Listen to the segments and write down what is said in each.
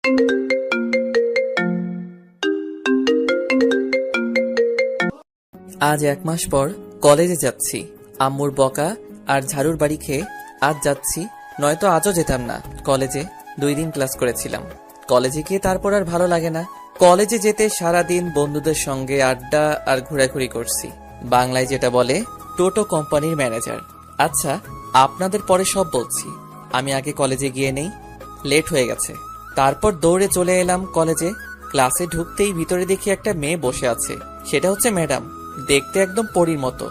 আজ 1 মাস পর কলেজে যাচ্ছি। আম্মুর বকা আর ঝাড়ুর বাড়ি খেয়ে আজ যাচ্ছি, নয়তো আজও যেতাম না। কলেজে 2 দিন ক্লাস করেছিলাম। কলেজে গিয়ে তারপর আর ভালো লাগে না। কলেজে যেতে সারাদিন বন্ধুদের সঙ্গে আড্ডা আর ঘোরাঘুরি করছি। বাংলায় যেটা বলে টোটো কোম্পানির ম্যানেজার। আচ্ছা, আপনাদের পরে সব বলছি, আমি আগে কলেজে গিয়ে নেই, লেট হয়ে গেছে। তারপর দৌড়ে চলে এলাম কলেজে। ক্লাসে ঢুকতেই ভিতরে দেখি একটা মেয়ে বসে আছে। সেটা হচ্ছে ম্যাডাম। দেখতে একদম পরীর মতো।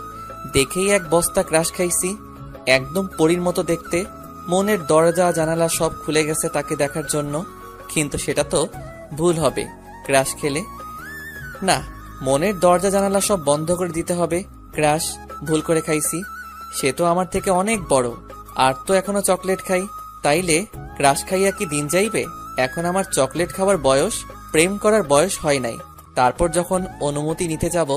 দেখেই এক বস্তা ক্রাশ খাইছি। একদম পরীর মতো দেখতে। মনের দরজা জানালা সব খুলে গেছে তাকে দেখার জন্য। কিন্তু সেটা তো ভুল হবে ক্রাশ খেলে। না, মনের দরজা জানালা সব বন্ধ করে দিতে হবে। ক্রাশ ভুল করে খাইছি। সে তো আমার থেকে অনেক বড়, আর তো এখনো চকলেট খাই। তাইলে ক্রাশ খাইয়া কি দিন যাইবে? এখন আমার চকলেট খাওয়ার বয়স, প্রেম করার বয়স হয় নাই। তারপর যখন অনুমতি নিতে যাব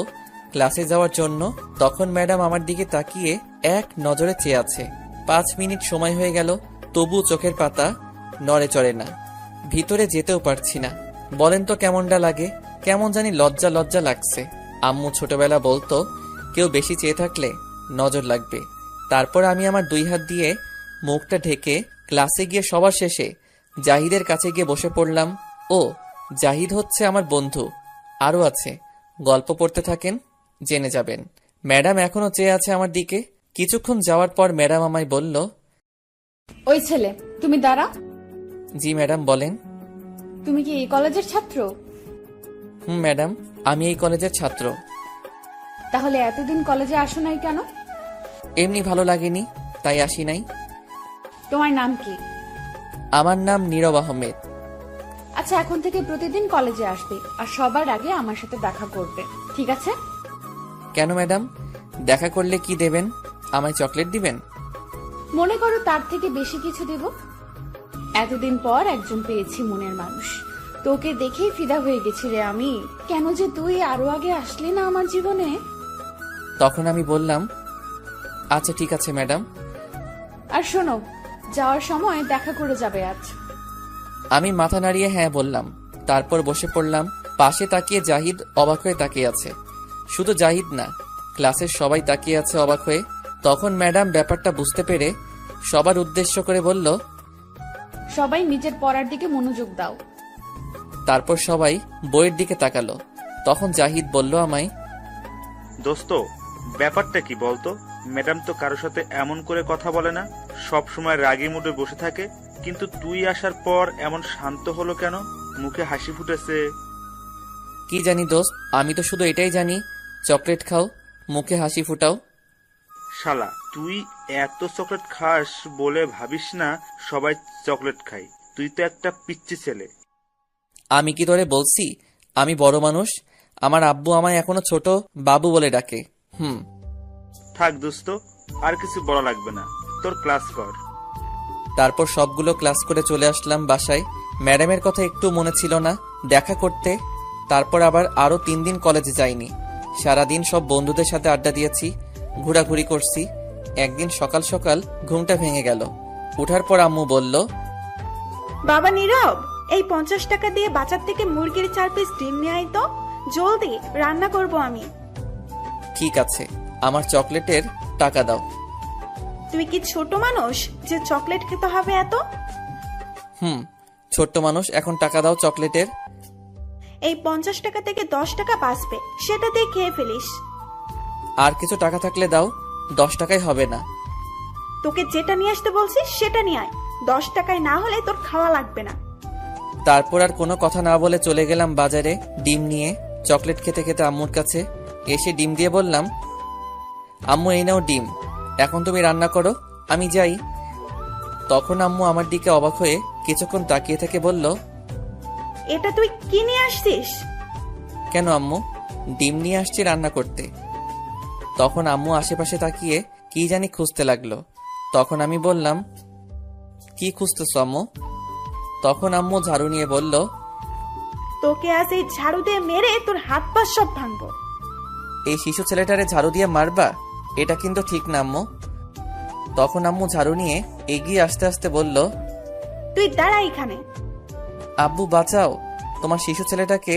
ক্লাসে যাওয়ার জন্য, তখন ম্যাডাম আমার দিকে তাকিয়ে এক নজরে চেয়ে আছে। 5 মিনিট সময় হয়ে গেল, তবু চোখের পাতা নড়ে চড়ে না। ভিতরে যেতেও পারছি না। বলেন তো কেমনটা লাগে? কেমন জানি লজ্জা লজ্জা লাগছে। আম্মু ছোটবেলা বলতো, কেউ বেশি চেয়ে থাকলে নজর লাগবে। তারপর আমি আমার 2 হাত দিয়ে মুখটা ঢেকে ক্লাসে গিয়ে সবার শেষে জাহিদের কাছে গিয়ে বসে পড়লাম। ও, জাহিদ হচ্ছে আমার বন্ধু। আরও আছে, গল্প পড়তে থাকেন, জেনে যাবেন। ম্যাডাম এখনো চেয়ে আছে আমার দিকে। কিছুক্ষণ যাওয়ার পর ম্যাডাম আমায় বলল, ওই ছেলে, তুমি দাঁড়া। জি ম্যাডাম, বলেন। তুমি কি এই কলেজের ছাত্র? হুম ম্যাডাম, আমি এই কলেজের ছাত্র। তাহলে এতদিন কলেজে আসো নাই কেন? এমনি ভালো লাগেনি, তাই আসি নাই। তোমার নাম কি? আমার নাম নীরব আহমেদ। আচ্ছা, এখন থেকে প্রতিদিন কলেজে আসবে, আর সবার আগে আমার সাথে দেখা করবে, ঠিক আছে? কেন ম্যাডাম? দেখা করলে কি দেবেন? আমায় চকলেট দিবেন? মনে করো তার থেকে বেশি কিছু দেব। এতদিন পর একজন পেয়েছি মনের মানুষ। তোকে দেখেই ফিদা হয়ে গেছি রে আমি। কেন যে তুই আরো আগে আসলি না আমার জীবনে? তখন আমি বললাম, আচ্ছা ঠিক আছে ম্যাডাম। আর শোনো, যাওয়ার সময় দেখা করে যাবে আজ। আমি মাথা নাড়িয়ে হ্যাঁ বললাম। তারপর বসে পড়লাম। পাশে তাকিয়ে জাহিদ অবাক হয়ে তাকিয়ে আছে। শুধু জাহিদ না, ক্লাসের সবাই তাকিয়ে আছে অবাক হয়ে। তখন ম্যাডাম ব্যাপারটা বুঝতে পেরে সবার উদ্দেশ্য করে বলল, সবাই নিজের পড়ার দিকে মনোযোগ দাও। তারপর সবাই বইয়ের দিকে তাকালো। তখন জাহিদ বলল আমায়, দোস্ত, ব্যাপারটা কি বলতো? ম্যাডাম তো কারোর সাথে এমন করে কথা বলে না, সব সময় রাগী মুডে বসে থাকে, কিন্তু তুই আসার পর এমন শান্ত হলো কেন? মুখে হাসি ফুটেছে। কি জানি দোস্ত, আমি তো শুধু এটাই জানি, চকলেট খাও, মুখে হাসি ফুটাও। শালা, তুই এত চকলেট খাস বলে ভাবিস না সবাই চকলেট খায়। তুই তো একটা পিচ্চি ছেলে। আমি কি তোরে বলছি আমি বড় মানুষ? আমার আব্বু আমায় এখনো ছোট বাবু বলে ডাকে। থাক দোস্ত, আর কিছু বলা লাগবে না, তোর ক্লাস কর। তারপর সবগুলো ক্লাস করে চলে আসলাম বাসায়। ম্যাডামের কথা একটু মনে ছিল না দেখা করতে। তারপর আবার আরো 3 দিন কলেজে যাইনি। সারাদিন সব বন্ধুদের সাথে আড্ডা দিয়েছি, ঘোরাঘুরি করছি। একদিন সকাল সকাল ঘুমটা ভেঙে গেল। উঠার পর আম্মু বলল, বাবা নীরব, এই 50 টাকা দিয়ে বাজার থেকে মুরগির 4 পিস ডিম নিয়ে আয় তো, জলদি রান্না করব আমি। ঠিক আছে, আমার চকলেটের টাকা দাও। তুই কি ছোট মানুষ যে চকলেট খেতে হবে এত? ছোট্ট মানুষ, এখন টাকা দাও চকলেটের। এই 50 টাকা থেকে 10 টাকা বাঁচবে, সেটা দিয়ে খেয়ে ফেলিস। আর কিছু টাকা থাকলে দাও, 10 টাকায় হবে না। তোকে যেটা নিয়ে আসতে বলছি সেটা নিয়ে আয়, 10 টাকায় না হলে তোর খাওয়া লাগবে না। তারপর আর কোনো কথা না বলে চলে গেলাম বাজারে ডিম নিয়ে। চকলেট খেতে খেতে আম্মুর কাছে এসে ডিম দিয়ে বললাম, আম্মু এই নাও ডিম, এখন তুমি রান্না করো, আমি যাই। তখন আম্মু আমার দিকে অবাক হয়ে কিছুক্ষণ তাকিয়ে থেকে বলল, এটা তুই কি নিয়ে আসছিস? কেন আম্মু? ডিম নিয়ে আসছি রান্না করতে। তখন আম্মু আশেপাশে তাকিয়ে কি জানি খুঁজতে লাগলো। তখন আমি বললাম, কি খুঁজতেছো আম্মু? তখন আম্মু ঝাড়ু নিয়ে বলল, তোকে আজ এই ঝাড়ু দিয়ে মেরে তোর হাত পা সব ভাঙবো। এই শিশু ছেলেটারে ঝাড়ু দিয়ে মারবা? এটা কিন্তু ঠিক না আম্মু। তখন আম্মু ঝাড়ু নিয়ে এগিয়ে আসতে আসতে বলল, তুই দাঁড়া এখানে। আব্বু বাঁচাও, তোমার শিশু ছেলেটাকে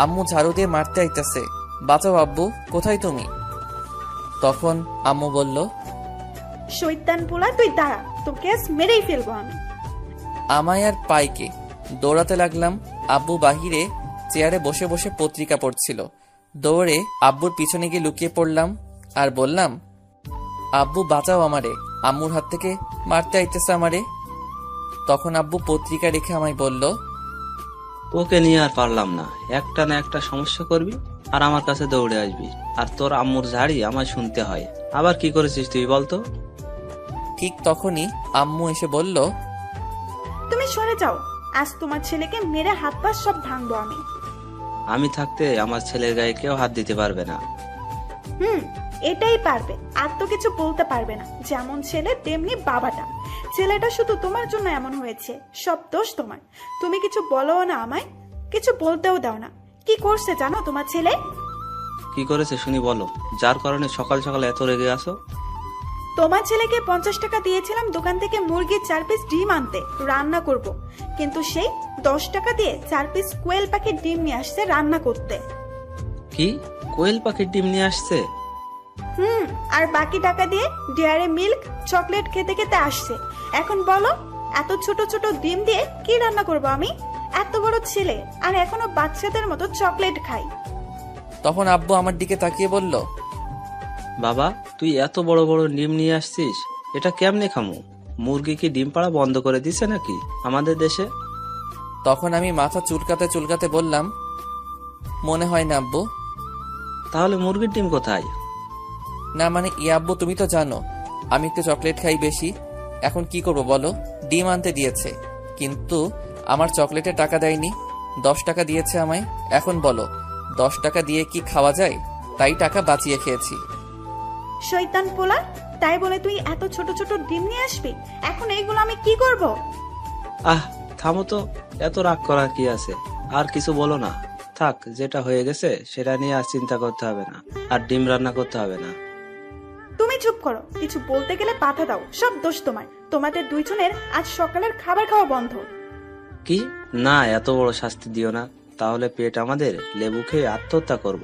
আম্মু ঝাড়ু দিয়ে মারতে আইতাছে, বাঁচাও আব্বু, কোথায় তুমি? তখন আম্মু বলল, শৈতান পোলা, তুই দাঁড়া, তোকে আজ মেরেই ফেলবো আমি। আমায় আর পাইকে। দৌড়াতে লাগলাম। আব্বু বাহিরে চেয়ারে বসে বসে পত্রিকা পড়ছিল। দৌড়ে আব্বুর পিছনে গিয়ে লুকিয়ে পড়লাম আর বললাম, আব্বু বাঁচাও আমারে, আম্মুর হাত থেকে মারতে আইতেছে আমারে। তখন আব্বু পত্রিকা রেখে আমায় বলল, ওকে নিয়ে আর পারলাম না, একটা না একটা সমস্যা করবি আর আমার কাছে দৌড়ে আসবি, আর তোর আম্মুর ঝাড়ি আমায় শুনতে হয়। আবার কি করেছিস তুই বলতো? ঠিক তখনই আম্মু এসে বলল, তুমি সরে যাও, আজ তোমার ছেলেকে মেরে হাত পা সব ভাঙবো আমি। আমি থাকতে আমার ছেলের গায়ে কেউ হাত দিতে পারবে না। এটাই পারবে, আর তো কিছু বলতে পারবে না। যেমন ছেলে তেমনি বাবাটা। ছেলেটা শুধু তোমার জন্য এমন হয়েছে, সব দোষ তোমার। তুমি কিছু বলো না আমায়, কিছু বলতেও দাও না। কি করছে জানো তোমার ছেলে? কি করেছে শুনি বলো, যার কারণে সকাল সকাল এত রেগে আসো। তোমার ছেলেকে 50 টাকা দিয়েছিলাম দোকান থেকে মুরগির 4 পিস ডিম আনতে, রান্না করব। কিন্তু সেই 10 টাকা দিয়ে 4 পিস কোয়েল পাখির ডিম নিয়ে আসছে রান্না করতে। কি, কোয়েল পাখির ডিম নিয়ে আসছে? আর বাকি টাকা দিয়ে ডেয়ারি মিল্ক চকলেট খেতে খেতে আসছে। এখন বলো, এত ছোট ছোট ডিম দিয়ে কি রান্না করব আমি? এত বড় ছেলে আর এখনো বাচ্চাদের মতো চকলেট খাই। তখন আব্বু আমার দিকে তাকিয়ে বলল, বাবা, তুই এত বড় বড় ডিম নিয়ে আসছিস, এটা কেমনে খামু? মুরগি কি ডিম পাড়া বন্ধ করে দিছে নাকি আমাদের দেশে? তখন আমি মাথা চুলকাতে চুলকাতে বললাম, মনে হয় না আব্বু। তাহলে মুরগির ডিম কোথায়? না মানে আব্বু, তুমি তো জানো আমি একটু চকলেট খাই বেশি। এখন কি করব বলো? ডিম আনতে দিয়েছে, কিন্তু আমার চকলেটের টাকা দেয়নি। 10 টাকা দিয়েছে আমায়। এখন বলো, 10 টাকা দিয়ে কি খাওয়া যায়? তাই টাকা বাঁচিয়ে খেয়েছি। শয়তান পোলা, তাই বলে তুই এত ছোট ছোট ডিম নিয়ে আসবি? এখন এইগুলো আমি কি করব? আহ, থামো তো, এত রাগ করার কি আছে? আর কিছু বলো না, থাক, যেটা হয়ে গেছে সেটা নিয়ে আর চিন্তা করতে হবে না, আর ডিম রান্না করতে হবে না। তুমি চুপ করো, কিছু বলতে গেলে বাধা দাও। সব দোষ তোমার। তোমাদের দুইজনের আজ সকালের খাবার খাওয়া বন্ধ। কি না, এত বড় শাস্তি দিও না, তাহলে পেট আমাদের লেবু খেয়ে আত্মহত্যা করব।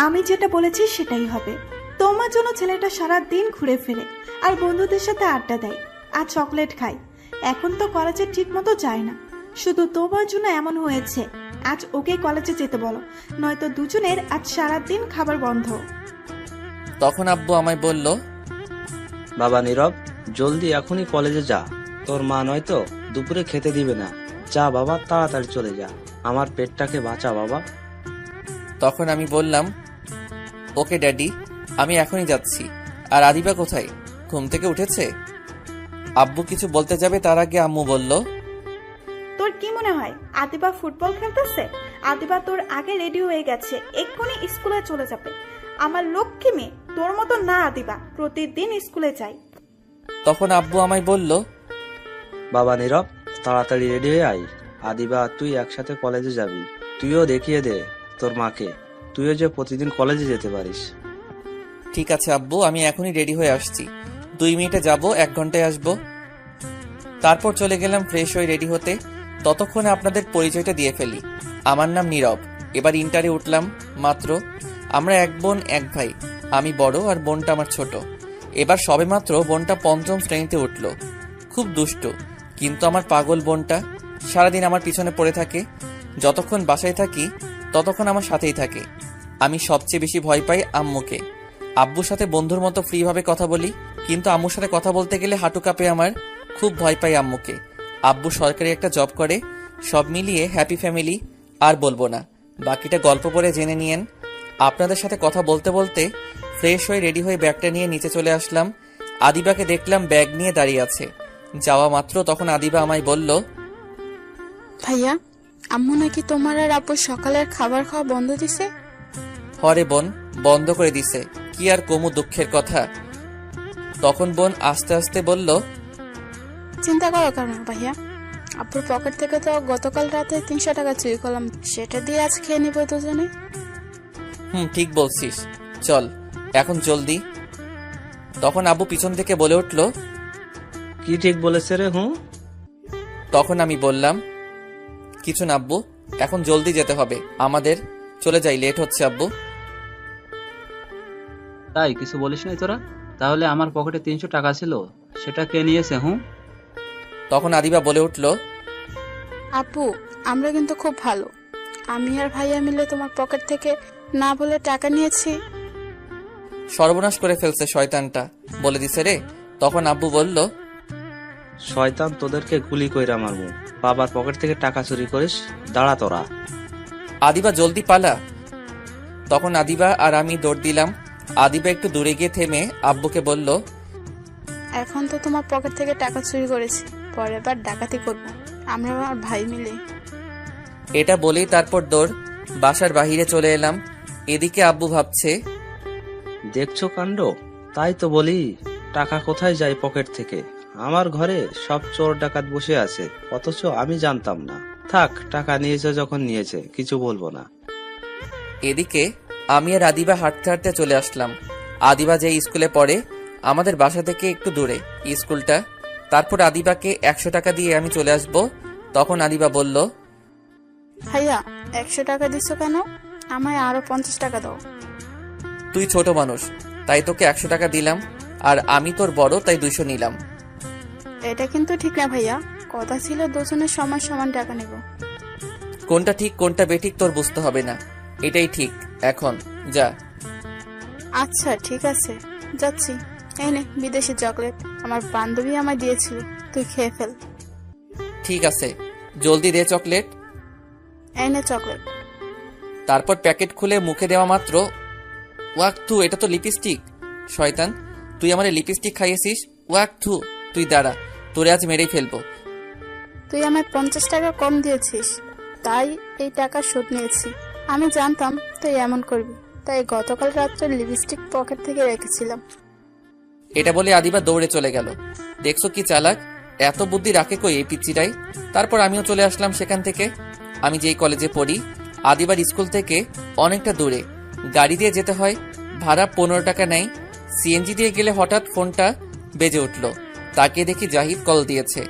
আমি যেটা বলেছি সেটাই হবে। তোমার জন্য ছেলেটা সারা দিন ঘুরে ফিরে আর বন্ধুদের সাথে আড্ডা দেয় আর চকলেট খায়। এখন তো কলেজে ঠিক মতো যায় না, শুধু তোমার জন্য এমন হয়েছে। আজ ওকে কলেজে যেতে বলো, নয়তো দুজনের আজ সারা দিন খাবার বন্ধ। তখন আব্বু আমায় বলল, বাবা নীরব, জলদি এখনই কলেজে যা, তোর মা নয়তো দুপুরে খেতে দিবে না। যা বাবা, তাড়াতাড়ি চলে যা, আমার পেটটাকে বাঁচা বাবা। তখন আমি বললাম, ওকে ড্যাডি, আমি এখনই যাচ্ছি। আর আদিবা কোথায়? ঘুম থেকে উঠেছে? আব্বু কিছু বলতে যাবে তার আগে আম্মু বলল, তোর কি মনে হয় আদিবা ফুটবল খেলতেছে? আদিবা তোর আগে রেডি হয়ে গেছে, এক্ষুনি স্কুলে চলে যাবে। আমার লক্ষ্মী মেয়ে, তোর মতো না আদিবা, প্রতিদিন স্কুলে যায়। তখন আব্বু আমায় বলল, বাবা নীরব, তাড়াতাড়ি রেডি হয়ে আয়, আদিবা তুই একসাথে কলেজে যাবি। তুইও দেখিয়ে দে তোর মাকে, তুইও যে প্রতিদিন কলেজে যেতে পারিস। ঠিক আছে আব্বু, আমি এখনই রেডি হয়ে আসছি। 2 মিনিটে যাব, 1 ঘন্টায় আসবো। তারপর চলে গেলাম ফ্রেশ হয়ে রেডি হতে। ততক্ষণে আপনাদের পরিচয়টা দিয়ে ফেলি। আমার নাম নীরব, এবার ইন্টারে উঠলাম মাত্র। আমরা 1 বোন 1 ভাই, আমি বড় আর বোনটা আমার ছোট। এবার সবেমাত্র বোনটা 5ম শ্রেণীতে উঠল। খুব দুষ্ট, কিন্তু আমার পাগল বোনটা সারাদিন আমার পিছনে পড়ে থাকে। যতক্ষণ বাসায় থাকি ততক্ষণ আমার সাথেই থাকে। আমি সবচেয়ে বেশি ভয় পাই আম্মুকে। আব্বুর সাথে বন্ধুর মতো ফ্রি ভাবে কথা বলি, কিন্তু আম্মুর সাথে কথা বলতে গেলে হাঁটু কাঁপে আমার। খুব ভয় পাই আম্মুকে। আব্বু সরকারি একটা জব করে। সব মিলিয়ে হ্যাপি ফ্যামিলি। আর বলবো না, বাকিটা গল্প পড়ে জেনে নিয়েন। আপনাদের সাথে কথা বলতে বলতে ফ্রেশ হয়ে রেডি হয়ে ব্যাগটা নিয়ে নিচে চলে আসলাম। আদিবাকে দেখলাম ব্যাগ নিয়ে দাঁড়িয়ে আছে। যাওয়া মাত্র তখন আদিবা আমায় বলল, ভাইয়া, আম্মু নাকি তোমার আর আব্বুর সকালের খাবার খাওয়া বন্ধ দিছে? হরে বোন, বন্ধ করে দিছে। কি আর কমু দুঃখের কথা। তখন বোন আস্তে আস্তে বলল, চিন্তা করো কেন ভাইয়া, আব্বুর পকেট থেকে তো গতকাল রাতে 300 টাকা চুরি করলাম, সেটা দিয়ে আজ খেয়ে নিব দুজনে। ঠিক বলছিস, চল এখন জলদি। তখন আব্বু পিছন থেকে বলে উঠল, কি ঠিক বলেছে রে? তখন আমি বললাম, কিছু না আব্বু, এখন জলদি যেতে হবে আমাদের। চলে যাই, লেট হচ্ছে আব্বু। তাই কিছু বলিস নাই তোরা? তাহলে আমার পকেটে 300 টাকা ছিল, সেটা কে নিয়েছে? তখন আদিবা বলে উঠল, আপু, আমরা কিন্তু খুব ভালো। আমি আর ভাইয়া মিলে তোমার পকেট থেকে না বলে টাকা নিয়েছি। সর্বনাশ করে ফেলছে শয়তানটা, বলে দিছে রে। তখন আব্বু বলল, শয়তান তোদেরকে গুলি কইরা মারবো। বাবার পকেট থেকে টাকা চুরি করিস? দাঁড়া তোরা। আদিবা জলদি পালা। তখন আদিবা আর আমি দৌড় দিলাম। আদিবা একটু দূরে গিয়ে থেমে আব্বুকে বলল, এখন তো তোমার পকেট থেকে টাকা চুরি করেছি, পরের বার ডাকাতি করব আমরা আর ভাই মিলে। এটা বলেই তারপর দৌড় বাসার বাহিরে চলে এলাম। এদিকে আব্বু ভাবছে, দেখছো কাণ্ড? তাই তো বলি, টাকা কোথায় যায় পকেট থেকে? আমার ঘরে সব চোর ডাকাত বসে আছে, অথচ আমি জানতাম না। থাক, টাকা নিয়েছে যখন নিয়েছে, কিছু বলবো না। এদিকে আমি আর আদিবা হাঁটতে হাঁটতে চলে আসলাম। আদিবা যে স্কুলে পড়ে আমাদের বাসা থেকে একটু দূরে স্কুলটা। তারপর আদিবাকে 100 টাকা দিয়ে আমি চলে আসব। তখন আদিবা বলল, ভাইয়া 100 টাকা দিছো কেন? আমায় আরো 50 টাকা দাও। তুই ছোট মানুষ তাই তোকে 100 টাকা দিলাম, আর আমি তোর বড় তাই 200 নিলাম। এটা কিন্তু ঠিক না ভাইয়া, কথা ছিল দুজনের সমান সমান টাকা নেব। কোনটা ঠিক কোনটা বেঠিক তোর বুঝতে হবে না, এটাই ঠিক। এখন যা। আচ্ছা ঠিক আছে, যাচ্ছি। এই নে বিদেশি চকলেট, আমার বান্ধবী আমায় দিয়েছিল, তুই খেয়ে ফেল। ঠিক আছে, জলদি দে চকলেট। এই নে চকলেট। তারপর প্যাকেট খুলে মুখে দেওয়া মাত্র, ওয়াক থু, এটা তো লিপস্টিক। শয়তান, তুই আমারে লিপস্টিক খাইয়েছিস। ওয়াক থু, তুই দাঁড়া, তোরে আজ মেরেই ফেলবো। তুই আমায় 50 টাকা কম দিয়েছিস, তাই এই টাকা শোধ নিয়েছি। আমি জানতাম তুই এমন করবি, তাই গতকাল রাত্রে লিপস্টিক পকেট থেকে রেখেছিলাম। এটা বলে আদিবা দৌড়ে চলে গেল। দেখছো কি চালাক, এত বুদ্ধি রাখে কই এই পিচ্চিটাই। তারপর আমিও চলে আসলাম সেখান থেকে। আমি যেই কলেজে পড়ি আদিবার স্কুল থেকে অনেকটা দূরে, গাড়ি দিয়ে যেতে হয়। ভাড়া 15 টাকা নেয়। সিএনজি দিয়ে গেলে হঠাৎ ফোনটা বেজে উঠল। তাকে দেখি জাহিদ কল দিয়েছে।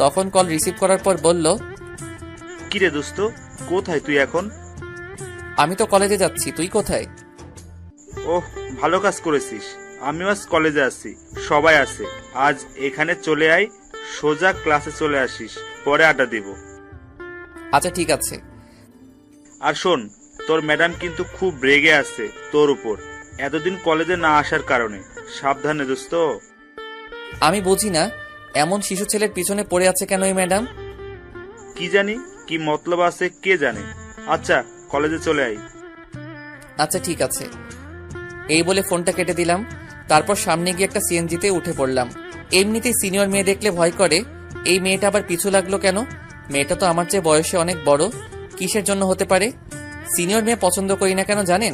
তখন কল রিসিভ করার পর বলল, কিরে দোস্ত, কোথায় তুই এখন? আমি তো কলেজে যাচ্ছি, তুই কোথায়? ওহ, ভালো কাজ করেছিস। আমিও আজ কলেজে আছি, সবাই আছে। আজ এখানে চলে আয়, সোজা ক্লাসে চলে আসিস, পরে আড্ডা দিব। আচ্ছা ঠিক আছে। আর শোন, তোর ম্যাডাম কিন্তু খুব রেগে আছে তোর উপর, এতদিন কলেজে না আসার কারণে। সাবধানে দোস্ত। আমি বুঝি না এমন শিশু ছেলের পিছনে পড়ে আছে কেন এই ম্যাডাম। কি জানি কি মতলব আছে, কে জানে। আচ্ছা, কলেজে চলে আয়। আচ্ছা ঠিক আছে। এই বলে ফোনটা কেটে দিলাম। তারপর সামনে গিয়ে একটা সিএনজিতে উঠে পড়লাম। এমনিতেই সিনিয়র মেয়ে দেখলে ভয় করে, এই মেয়েটা আবার পিছু লাগলো কেন? মেয়েটা তো আমার চেয়ে বয়সে অনেক বড়, কিসের জন্য হতে পারে? সিনিয়র মেয়ে পছন্দ করি না কেন জানেন?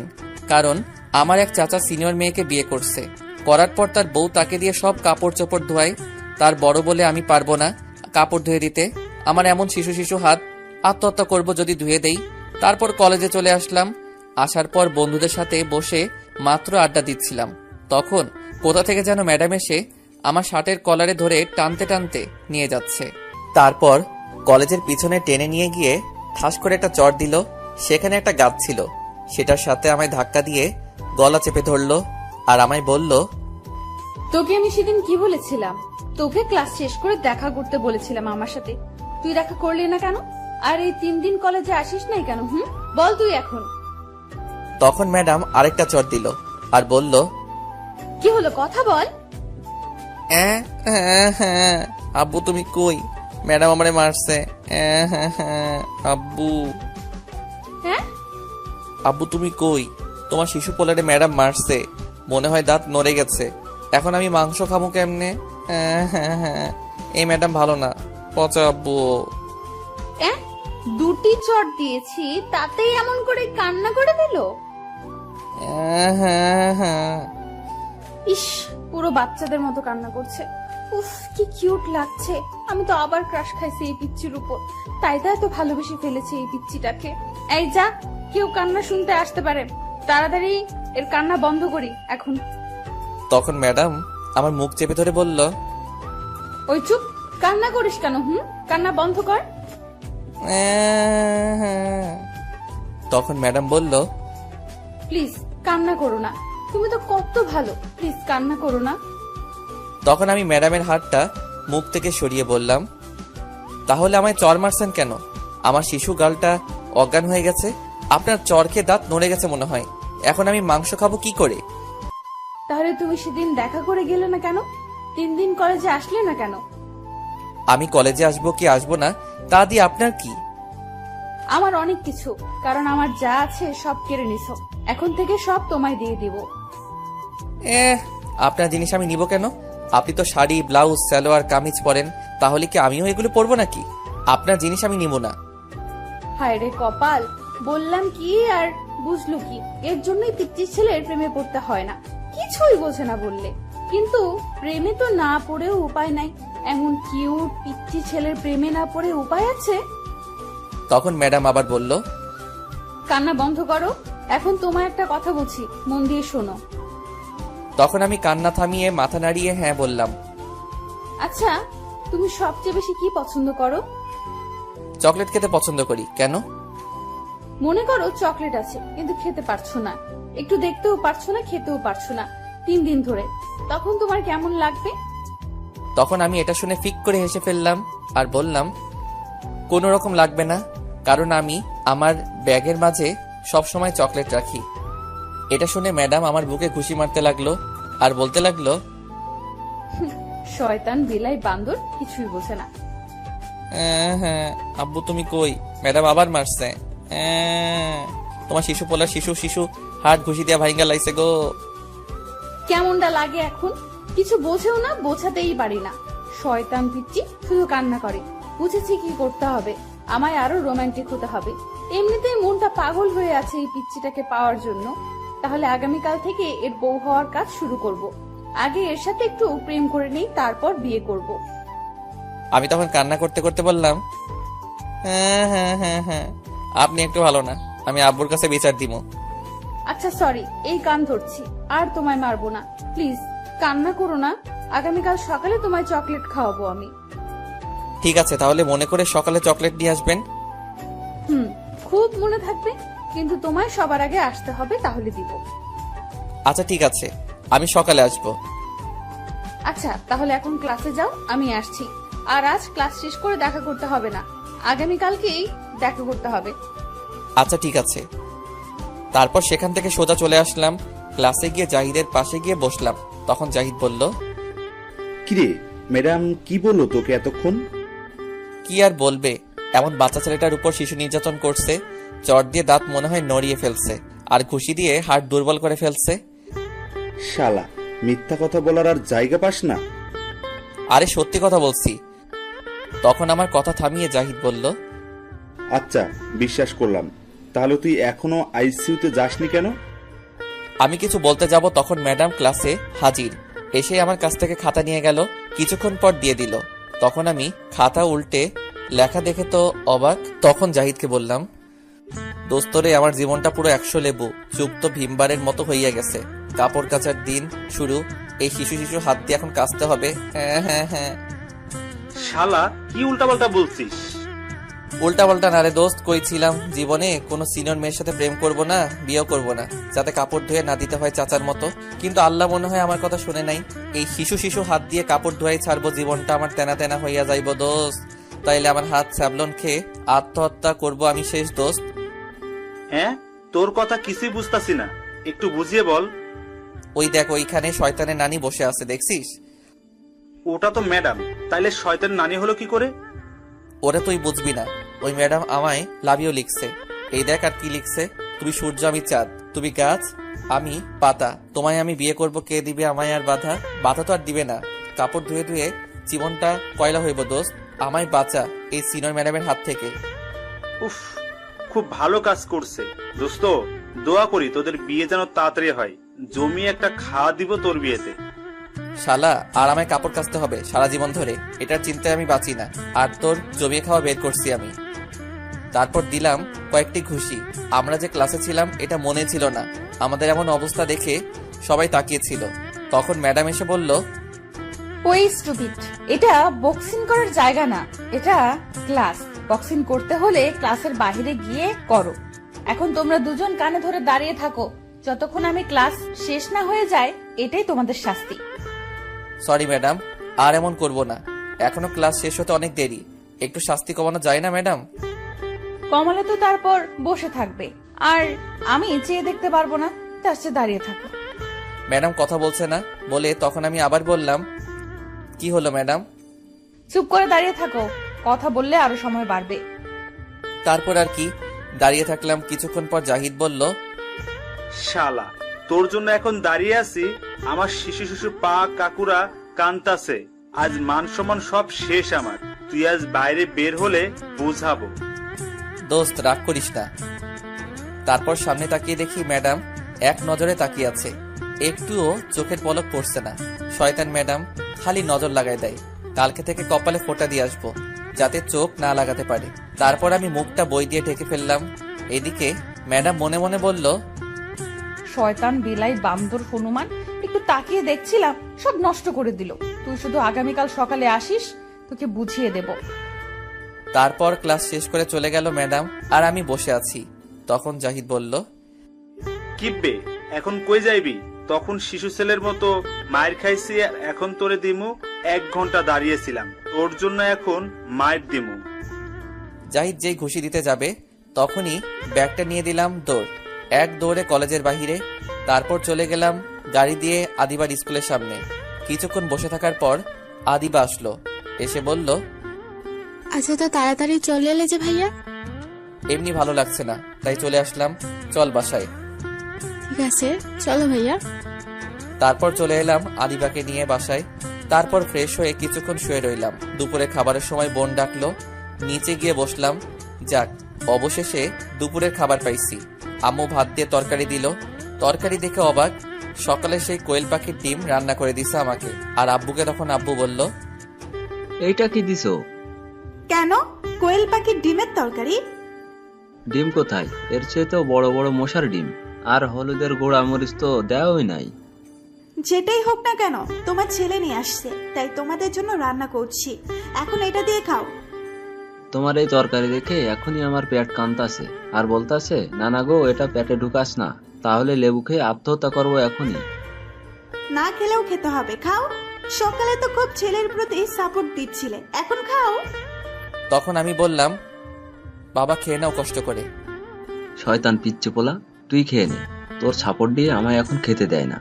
কারণ আমার এক চাচা সিনিয়র মেয়েকে বিয়ে করছে। করার পর তার বউ তাকে দিয়ে সব কাপড় চোপড় ধোয়ায়। তার বড় বলে আমি পারবো না কাপড় ধুয়ে দিতে। আমার এমন শিশু শিশু হাত, আত্মহত্যা করব যদি ধুয়ে দেই। তারপর কলেজে চলে আসলাম। আসার পর বন্ধুদের সাথে বসে মাত্র আড্ডা দিচ্ছিলাম, তখন কোথা থেকে যেন ম্যাডাম এসে আমার শার্টের কলারে ধরে টানতে টানতে নিয়ে যাচ্ছে। তারপর কলেজের পিছনে টেনে নিয়ে গিয়ে ঠাস করে একটা চড় দিল। সেখানে একটা গাছ ছিল, সেটার সাথে আমায় ধাক্কা দিয়ে গলা চেপে ধরলো আর আমায় বলল, তোকে আমি সেদিন কি বলেছিলাম? তোকে ক্লাস শেষ করে দেখা করতে বলেছিলাম আমার সাথে, তুই দেখা করলি না কেন? আর এই 3 দিন কলেজে আসিস নাই কেন? বল তুই এখন। তখন ম্যাডাম আরেকটা চড় দিল আর বলল, কি হলো, কথা বল। আব্বু তুমি কই? ম্যাডাম আমারে মারছে। আব্বু, হ্যাঁ আব্বু তুমি কই? তোমার শিশু পোলারে ম্যাডাম মারছে, মনে হয় দাঁত নড়ে গেছে। এখন আমি মাংস খাবো কেমনে? এই ম্যাডাম ভালো না, পচা আব্বু। 2টি চট দিয়েছি, তাতেই এমন করে কান্না করে দিল। ইস, পুরো বাচ্চাদের মতো কান্না করছে। উফ, কি কিউট লাগছে। আমি তো আবার ক্রাশ খাইছি এই পিচ্চির উপর, তাই তো ভালোবেসে ফেলেছি এই পিচ্চিটাকে। এই যা, কেউ কান্না শুনতে আসতে পারে, তাড়াতাড়ি এর কান্না বন্ধ করি এখন। তখন ম্যাডাম আমার মুখ চেপে ধরে বলল, ওই চুপ, কান্না করিস কেন? কান্না বন্ধ কর। তখন ম্যাডাম বলল, প্লিজ কান্না করো না, তুমি তো কত ভালো, প্লিজ কান্না করো না। তখন আমি ম্যাডামের হাতটা মুখ থেকে সরিয়ে বললাম, তাহলে আমায় চর মারছেন কেন? আমার শিশু গালটা অজ্ঞান হয়ে গেছে, আপনার চর খেয়ে দাঁত নড়ে গেছে মনে হয়। এখন আমি মাংস খাবো কি করে? তাহলে তুমি সেদিন দেখা করে গেলে না কেন? 3 দিন কলেজে আসলে না কেন? আমি কলেজে আসবো কি আসবো না তা দিয়ে আপনার কি? আমার অনেক কিছু, কারণ আমার যা আছে সব কেড়ে নিছো, এখন থেকে সব তোমায় দিয়ে দিব। আপনার জিনিস আমি নিব কেন? আপনি তো শাড়ি, ব্লাউজ, সালোয়ার, কামিজ পরেন, তাহলে কি আমিও এগুলো পরবো নাকি? আপনার জিনিস আমি নিব না। হায় রে কপাল, বললাম কি আর বুঝলো কি? এর জন্যই পিচ্চি ছেলের প্রেমে পড়তে হয় না, কিছুই বোঝে না বললে। কিন্তু প্রেমে তো না পড়েও উপায় নাই, এমন কিউট পিচ্চি ছেলের প্রেমে না পড়ে উপায় আছে? তখন ম্যাডাম আবার বলল, কান্না বন্ধ করো, এখন তোমায় একটা কথা বলছি, মন দিয়ে শোনো। তখন আমি কান্না থামিয়ে মাথা নাড়িয়ে হ্যাঁ বললাম। আচ্ছা, তুমি সবচেয়ে বেশি কি পছন্দ করো? চকলেট খেতে পছন্দ করি। কেন? মনে করো চকলেট আছে, কিন্তু খেতে পারছো না, একটু দেখতেও পারছো না, খেতেও পারছো না 3 দিন ধরে, তখন তোমার কেমন লাগবে? তখন আমি এটা শুনে ফিক করে হেসে ফেললাম আর বললাম, কোনো রকম লাগবে না, কারণ আমি আমার ব্যাগের মাঝে সব সময় চকলেট রাখি। এটা শুনে ম্যাডাম আমার বুকে ঘুষি মারতে লাগলো আর বলতে লাগলো, শয়তান বিলাই বান্দর, কিছুই বোঝে না। হ্যাঁ আব্বু তুমি কই? ম্যাডাম আবার মারছে। তোমার শিশু পোলার শিশু হাত ঘুষি দিয়া ভাইঙ্গা লাইছে গো। কেমনটা লাগে এখন? কিছু বোঝেও না, বোঝাতেই পারি না। শয়তান পিচ্চি, শুধু কান্না করে। বুঝেছি কি করতে হবে, আমায় আরো রোমান্টিক হতে হবে। এমনিতেই মনটা পাগল হয়ে আছে এই পিচ্চিটাকে পাওয়ার জন্য। তাহলে আগামীকাল থেকে এর বউ হওয়ার কাজ শুরু করব। আগে এর সাথে একটু প্রেম করে নেই, তারপর বিয়ে করব। আমি তখন কান্না করতে করতে বললাম, হ্যাঁ আপনি একটু ভালো না, আমি আব্বুর কাছে বিচার দিব। আচ্ছা সরি, এই কান ধরছি, আর তোমায় মারবো না, প্লিজ কান্না করো না। আগামীকাল সকালে তোমায় চকলেট খাওয়াবো আমি। ঠিক আছে, তাহলে মনে করে সকালে চকলেট নিয়ে আসবেন। খুব মনে থাকবে, কিন্তু তোমায় সবার আগে আসতে হবে, তাহলে দিব। আচ্ছা ঠিক আছে, আমি সকালে আসবো। আচ্ছা তাহলে এখন ক্লাসে যাও, আমি আসছি। আর আজ ক্লাস শেষ করে দেখা করতে হবে না, আগামীকালকেই দেখা করতে হবে। আচ্ছা ঠিক আছে। তারপর সেখান থেকে সোজা চলে আসলাম ক্লাসে, গিয়ে জাহিদের পাশে গিয়ে বসলাম। তখন জাহিদ বলল, কিরে ম্যাডাম কি বললো তোকে এতক্ষণ? কি আর বলবে, এমন বাচ্চা ছেলেটার উপর শিশু নির্যাতন করছে, চট দিয়ে দাঁত মনে হয় নড়িয়ে ফেলছে আর ঘুষি দিয়ে হাড় দুর্বল করে ফেলছে। শালা, মিথ্যা কথা বলার আর জায়গা পাস না। আরে সত্যি কথা বলছি। তখন আমার কথা থামিয়ে জাহিদ বলল, আচ্ছা বিশ্বাস করলাম, তাহলে তুই এখনো আইসিইউতে যাসনি কেন? আমি কিছু বলতে যাব, তখন ম্যাডাম ক্লাসে হাজির। এসে আমার কাছ থেকে খাতা নিয়ে গেল, কিছুক্ষণ পর দিয়ে দিল। তখন আমি খাতা উল্টে লেখা দেখে তো অবাক। তখন জাহিদকে বললাম, দোস্তরে আমার জীবনটা পুরো 100 লেবু, চুপ তো ভীমবারের মতো হইয়া গেছে। কাপড় কাচার দিন শুরু, এই শিশু হাত দিয়ে এখন কাচতে হবে। হ্যাঁ শালা কি উল্টাপাল্টা বলছিস? উল্টা পাল্টা না রে দোস্ত, কইছিলাম জীবনে কোনো সিনিয়র মেয়ের সাথে প্রেম করব না, বিয়েও করব না, যাতে কাপড় ধুয়ে না দিতে হয় চাচার মতো। কিন্তু আল্লাহ মনে হয় আমার কথা শুনে নাই। এই শিশু হাত দিয়ে কাপড় ধোয়াই ছাড়বো, জীবনটা আমার তেনা তেনা হইয়া যাইব দোস্ত। তাইলে আমার হাত স্যাবলন খেয়ে আত্মহত্যা করব আমি শেষ দোস্ত। হ্যাঁ, তোর কথা কিছুই বুঝতাছি না, একটু বুঝিয়ে বল। ওই দেখ, ওইখানে শয়তানের নানি বসে আছে, দেখছিস? ওটা তো ম্যাডাম, তাইলে শয়তান নানি হলো কি করে? ওরা তুই বুঝবি না। ওই ম্যাডাম আমায় লাভিও লিখছে। এই দেখ আর কি লিখছে, তুমি সূর্য আমি চাঁদ, তুমি গাছ আমি পাতা, তোমায় আমি বিয়ে করব, কে দিবে আমায় আর বাধা? বাধা তো আর দিবে না। কাপড় ধুয়ে ধুয়ে জীবনটা কয়লা হইব দোস্ত, আমায় বাঁচা এই সিনিয়র ম্যাডামের হাত থেকে। উফ, খুব ভালো কাজ করছে দোস্ত। দোয়া করি তোদের বিয়ে যেন তাড়াতাড়ি হয়, জমি একটা খাওয়া দিব তোর বিয়েতে। শালা, আর আমায় কাপড় কাচতে হবে সারা জীবন ধরে, এটার চিন্তায় আমি বাঁচি না। আর তোর জমিয়ে খাওয়া বের করছি আমি। তারপর দিলাম কয়েকটি ঘুষি। আমরা যে ক্লাসে ছিলাম এটা মনে ছিল না। আমাদের এমন অবস্থা দেখে সবাই তাকিয়েছিল। তখন ম্যাডাম এসে বলল, ওই স্টুপিড, এটা বক্সিং করার জায়গা না, এটা ক্লাস। বক্সিং করতে হলে ক্লাসের বাইরে গিয়ে করো। এখন তোমরা দুজন কানে ধরে দাঁড়িয়ে থাকো যতক্ষণ আমি ক্লাস শেষ না হয়ে যায়। এটাই তোমাদের শাস্তি। সরি ম্যাডাম, আর এমন করব না। এখনো ক্লাস শেষ হতে অনেক দেরি, একটু শাস্তি কমানো যায় না ম্যাডাম? কমলে তো তারপর বসে থাকবে, আর আমি চেয়ে দেখতে পারবো না, তার চেয়ে দাঁড়িয়ে থাকো। ম্যাডাম কথা বলছে না বলে তখন আমি আবার বললাম, কি হলো ম্যাডাম? চুপ করে দাঁড়িয়ে থাকো, কথা বললে আরো সময় বাড়বে। তারপর আর কি, দাঁড়িয়ে থাকলাম। কিছুক্ষণ পর জাহিদ বলল, শালা, তোর জন্য এখন দাঁড়িয়ে আছি, আমার শিশু শিশু পা কাকুরা কান্তাছে। আজ মান সম্মান সব শেষ আমার। তুই আজ বাইরে বের হলে বুঝাবো। দোস্ত রাগ করিস না। তারপর সামনে তাকিয়ে দেখি ম্যাডাম এক নজরে তাকিয়ে আছে, একটুও চোখের পলক পড়ছে না। শয়তান ম্যাডাম খালি নজর লাগাই দেয়। কালকে থেকে কপালে ফোঁটা দিয়ে আসবো, যাতে চোখ না লাগাতে পারে। তারপর আমি মুখটা বই দিয়ে ঢেকে ফেললাম। এদিকে ম্যাডাম মনে মনে বলল, শয়তান বিলাই বান্দর হনুমান, একটু তাকিয়ে দেখছিলাম, সব নষ্ট করে দিল। তুই শুধু আগামীকাল সকালে আসিস, তোকে বুঝিয়ে দেব। তারপর ক্লাস শেষ করে চলে গেল ম্যাডাম, আর আমি বসে আছি। তখন জাহিদ বলল, কিব্বে এখন কই যাইবি? তখন শিশু ছেলের মতো মায়ের খাইছি, আর এখন তোরে দিমু। 1 ঘন্টা দাঁড়িয়েছিলাম তোর জন্য, এখন মায়ের দিমু। জাহিদ যেই ঘুষি দিতে যাবে তখনই ব্যাগটা নিয়ে দিলাম দৌড়। এক দৌড়ে কলেজের বাহিরে। তারপর চলে গেলাম গাড়ি দিয়ে আদিবার স্কুলের সামনে। কিছুক্ষণ বসে থাকার পর আদিবা আসলো, এসে বলল, আচ্ছা, তো তাড়াতাড়ি চলে এলে যে ভাইয়া? এমনি ভালো লাগছে না, তাই চলে আসলাম, চল বাসায়। ঠিক আছে, চলো ভাইয়া। তারপর চলে এলাম আদিবাকে নিয়ে বাসায়। তারপর ফ্রেশ হয়ে কিছুক্ষণ শুয়ে রইলাম। দুপুরে খাবারের সময় বোন ডাকলো, নিচে গিয়ে বসলাম। যাক, অবশেষে দুপুরের খাবার পাইছি। আম্মু ভাত দিয়ে তরকারি দিল। তরকারি দেখে অবাক, সকালে সেই কোয়েল পাখির ডিম রান্না করে দিছে আমাকে। আর আব্বুকে তখন আব্বু বলল, এইটা কি দিছো? কেন? কোয়েল পাখির ডিমের তরকারি? ডিম কোথায়? এর চেয়েতেও বড় বড় মশার ডিম। আর হলুদের গোড়া মরিচ তো দেওয়াই নাই। যেটাই হোক না কেন, তোমার ছেলে নিয়ে আসছে, তাই তোমাদের জন্য রান্না করছি। এখন এটা দিয়ে খাও। তোমার এই তরকারি দেখে এখনই আমার পেট কান্তাছে, আর বলতাছে, নানা গো এটা পেটে ঢুকাস না, তাহলে লেবু খেয়ে আত্মহত্যা করবো এখনই। না খেলেও খেতে হবে, খাও। সকালে তো খুব ছেলের প্রতি সাপোর্ট দিচ্ছিলে, এখন খাও। তখন আমি বললাম, বাবা খেয়ে নাও কষ্ট করে। শয়তান পিচ্চি পোলা, তুই খেয়ে নে, তোর সাপোর্ট দিয়ে আমায় এখন খেতে দেয় না।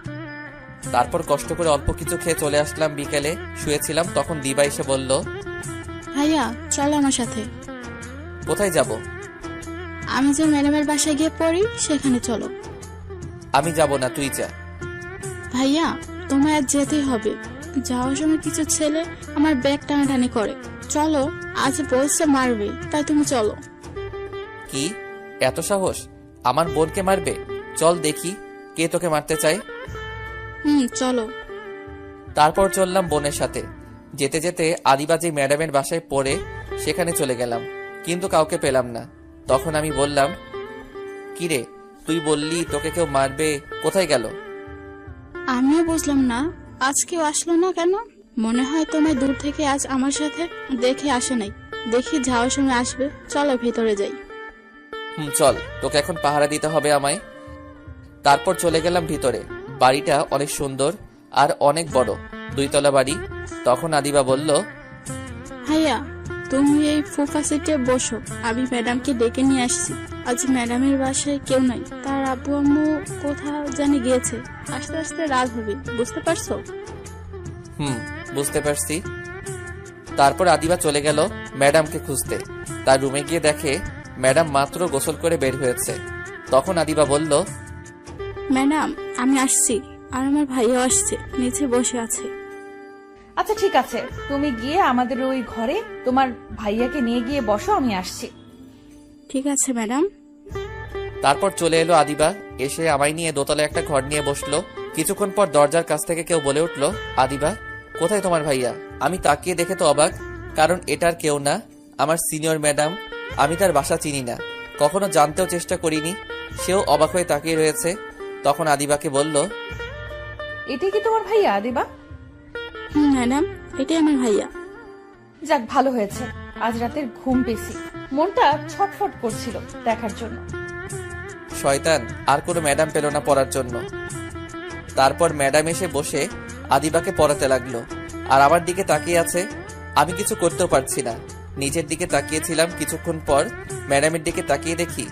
তারপর কষ্ট করে অল্প কিছু খেয়ে চলে আসলাম। বিকেলে শুয়েছিলাম, তখন দিবা এসে বলল, ভাইয়া চলো আমার সাথে। কোথায় যাব? আমি যে ম্যাডামের বাসায় গিয়ে পড়ি সেখানে চলো। আমি যাব না, তুই যা। ভাইয়া তোমায় আজ যেতেই হবে। যাওয়ার সময় কিছু ছেলে আমার ব্যাগ টানাটানি করে। চলো, আজ বলছে মারবে, তাই তুমি চলো। কি এত সাহস? আমার বোনকে মারবে? চল দেখি কে তোকে মারতে চায়। চলো। তারপর চললাম বোনের সাথে। যেতে যেতে আদিবাজি ম্যাডামের বাসায় পড়ে সেখানে চলে গেলাম, কিন্তু কাউকে পেলাম না। তখন আমি বললাম, কিরে তুই বললি তোকে কেউ মারবে, কোথায় গেল? আমিও বুঝলাম না, আজ কেউ আসলো না কেন। মনে হয় তোমায় দূর থেকে আজ আমার সাথে দেখে আসে নাই। দেখি যাওয়ার সময় আসবে, চলো ভেতরে যাই। চল, তোকে এখন পাহারা দিতে হবে আমায়। তারপর চলে গেলাম ভিতরে। বাড়িটা অনেক সুন্দর আর অনেক বড়, 2 তলা বাড়ি। তখন আদিবা বলল, ভাইয়া তুমি এই সোফা সিটে বসো, আমি ম্যাডামকে ডেকে নিয়ে আসছি। আজ ম্যাডামের বাসায় কেউ নাই, তার আব্বু আম্মু কোথাও জানি গিয়েছে। আস্তে আস্তে রাত হবে, বুঝতে পারছো? বুঝতে পারছি। তারপর আদিবা চলে গেল ম্যাডামকে খুঁজতে। তার রুমে গিয়ে দেখে ম্যাডাম মাত্র গোসল করে বের হয়েছে। তখন আদিবা বলল, ম্যাডাম আমি আসছি, আর আমার ভাইয়াও আসছে, নিচে বসে আছে। আচ্ছা ঠিক আছে, তুমি গিয়ে আমাদের ওই ঘরে তোমার ভাইয়াকে নিয়ে গিয়ে বসো, আমি আসছি। ঠিক আছে ম্যাডাম। তারপর চলে এলো আদিবা, এসে আমায় নিয়ে দোতলায় একটা ঘর নিয়ে বসলো। কিছুক্ষণ পর দরজার কাছ থেকে কেউ বলে উঠল, আদিবা কোথায় তোমার ভাইয়া? আমি তাকিয়ে দেখে তো অবাক, কারণ এটার কেউ না, আমার সিনিয়র ম্যাডাম। আমি তার বাসা চিনি না, কখনো জানতেও চেষ্টা করিনি। সেও অবাক হয়ে তাকিয়ে রয়েছে। তখন আদিবাকে বলল, এটাই কি তোমার ভাইয়া আদিবা? ম্যাডাম এটাই আমার ভাইয়া। যাক ভালো হয়েছে, আজ রাতের ঘুম পেয়েছি। মনটা ছটফট করছিল দেখার জন্য। শয়তান আর কোনো ম্যাডাম পেল না পড়ার জন্য। তারপর ম্যাডাম এসে বসে আদিবাকে পড়াতে লাগলো, আর আমার দিকে তাকিয়ে আছে। আমি কিছু করতেও পারছি না। নিজের দিকে তাকিয়েছিলাম, কিছুক্ষণ পর ম্যাডামের দিকে তাকিয়ে দেখি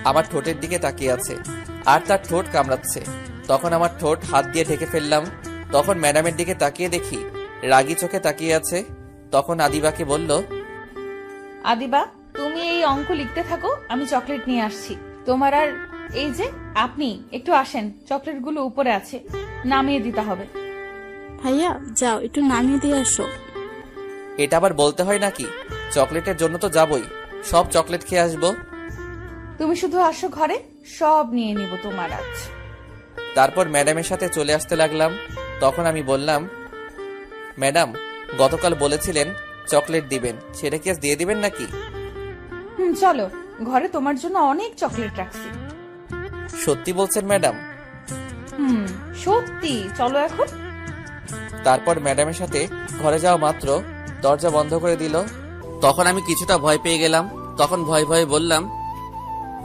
আমার ঠোঁটের দিকে তাকিয়ে আছে, আর তার ঠোঁট কামড়াচ্ছে। তখন আমার ঠোঁট হাত দিয়ে ঢেকে ফেললাম। তখন ম্যাডামের দিকে তাকিয়ে দেখি রাগী চোখে তাকিয়ে আছে। তখন আদিবাকে বলল, আদিবা, তুমি এই অঙ্ক লিখতে থাকো, আমি চকলেট নিয়ে আসছি তোমার। আর এই যে আপনি একটু আসেন, চকলেটগুলো উপরে আছে, নামিয়ে দিতে হবে। ভাইয়া যাও একটু নামিয়ে দিয়ে আসো। এটা আবার বলতে হয় নাকি? চকলেটের জন্য তো যাবই, সব চকলেট খেয়ে আসবো। তুমি শুধু আসো ঘরে, সব নিয়ে নিব তোমার আজ। তারপর ম্যাডামের সাথে চলে আসতে লাগলাম। তখন আমি বললাম, ম্যাডাম গতকাল বলেছিলেন চকলেট দিবেন, সেটা কি আজ দিয়ে দিবেন নাকি? চলো, ঘরে তোমার জন্য অনেক চকলেট রাখছি। সত্যি বলছেন ম্যাডাম? সত্যি, চলো এখন। তারপর ম্যাডামের সাথে ঘরে যাওয়া মাত্র দরজা বন্ধ করে দিল। তখন আমি কিছুটা ভয় পেয়ে গেলাম। তখন ভয়ে ভয়ে বললাম,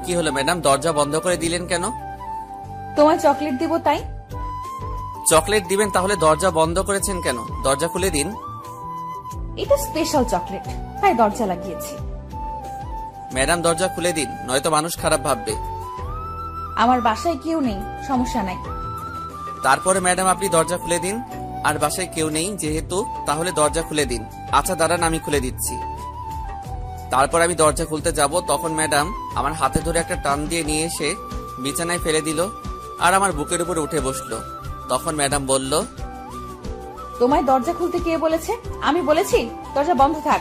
কি হলো ম্যাডাম, দরজা বন্ধ করে দিলেন কেন? তোমায় চকলেট দিব তাই। চকলেট দিবেন তাহলে দরজা বন্ধ করেছেন কেন? দরজা খুলে দিন। এটা স্পেশাল চকলেট, তাই দরজা লাগিয়েছি। ম্যাডাম দরজা খুলে দিন, নয়তো মানুষ খারাপ ভাববে। আমার বাসায় কেউ নেই, সমস্যা নাই। তারপরে ম্যাডাম আপনি দরজা খুলে দিন। আর বাসায় কেউ নেই যেহেতু, তাহলে দরজা খুলে দিন। আচ্ছা দাঁড়ান, আমি খুলে দিচ্ছি। তারপর আমি দরজা খুলতে যাব, তখন ম্যাডাম আমার হাতে ধরে একটা টান দিয়ে নিয়ে এসে বিছানায় ফেলে দিল, আর আমার বুকের উপরে উঠে বসলো। তখন ম্যাডাম বলল, তোমায় দরজা খুলতে কে বলেছে? আমি বলেছি দরজা বন্ধ থাক।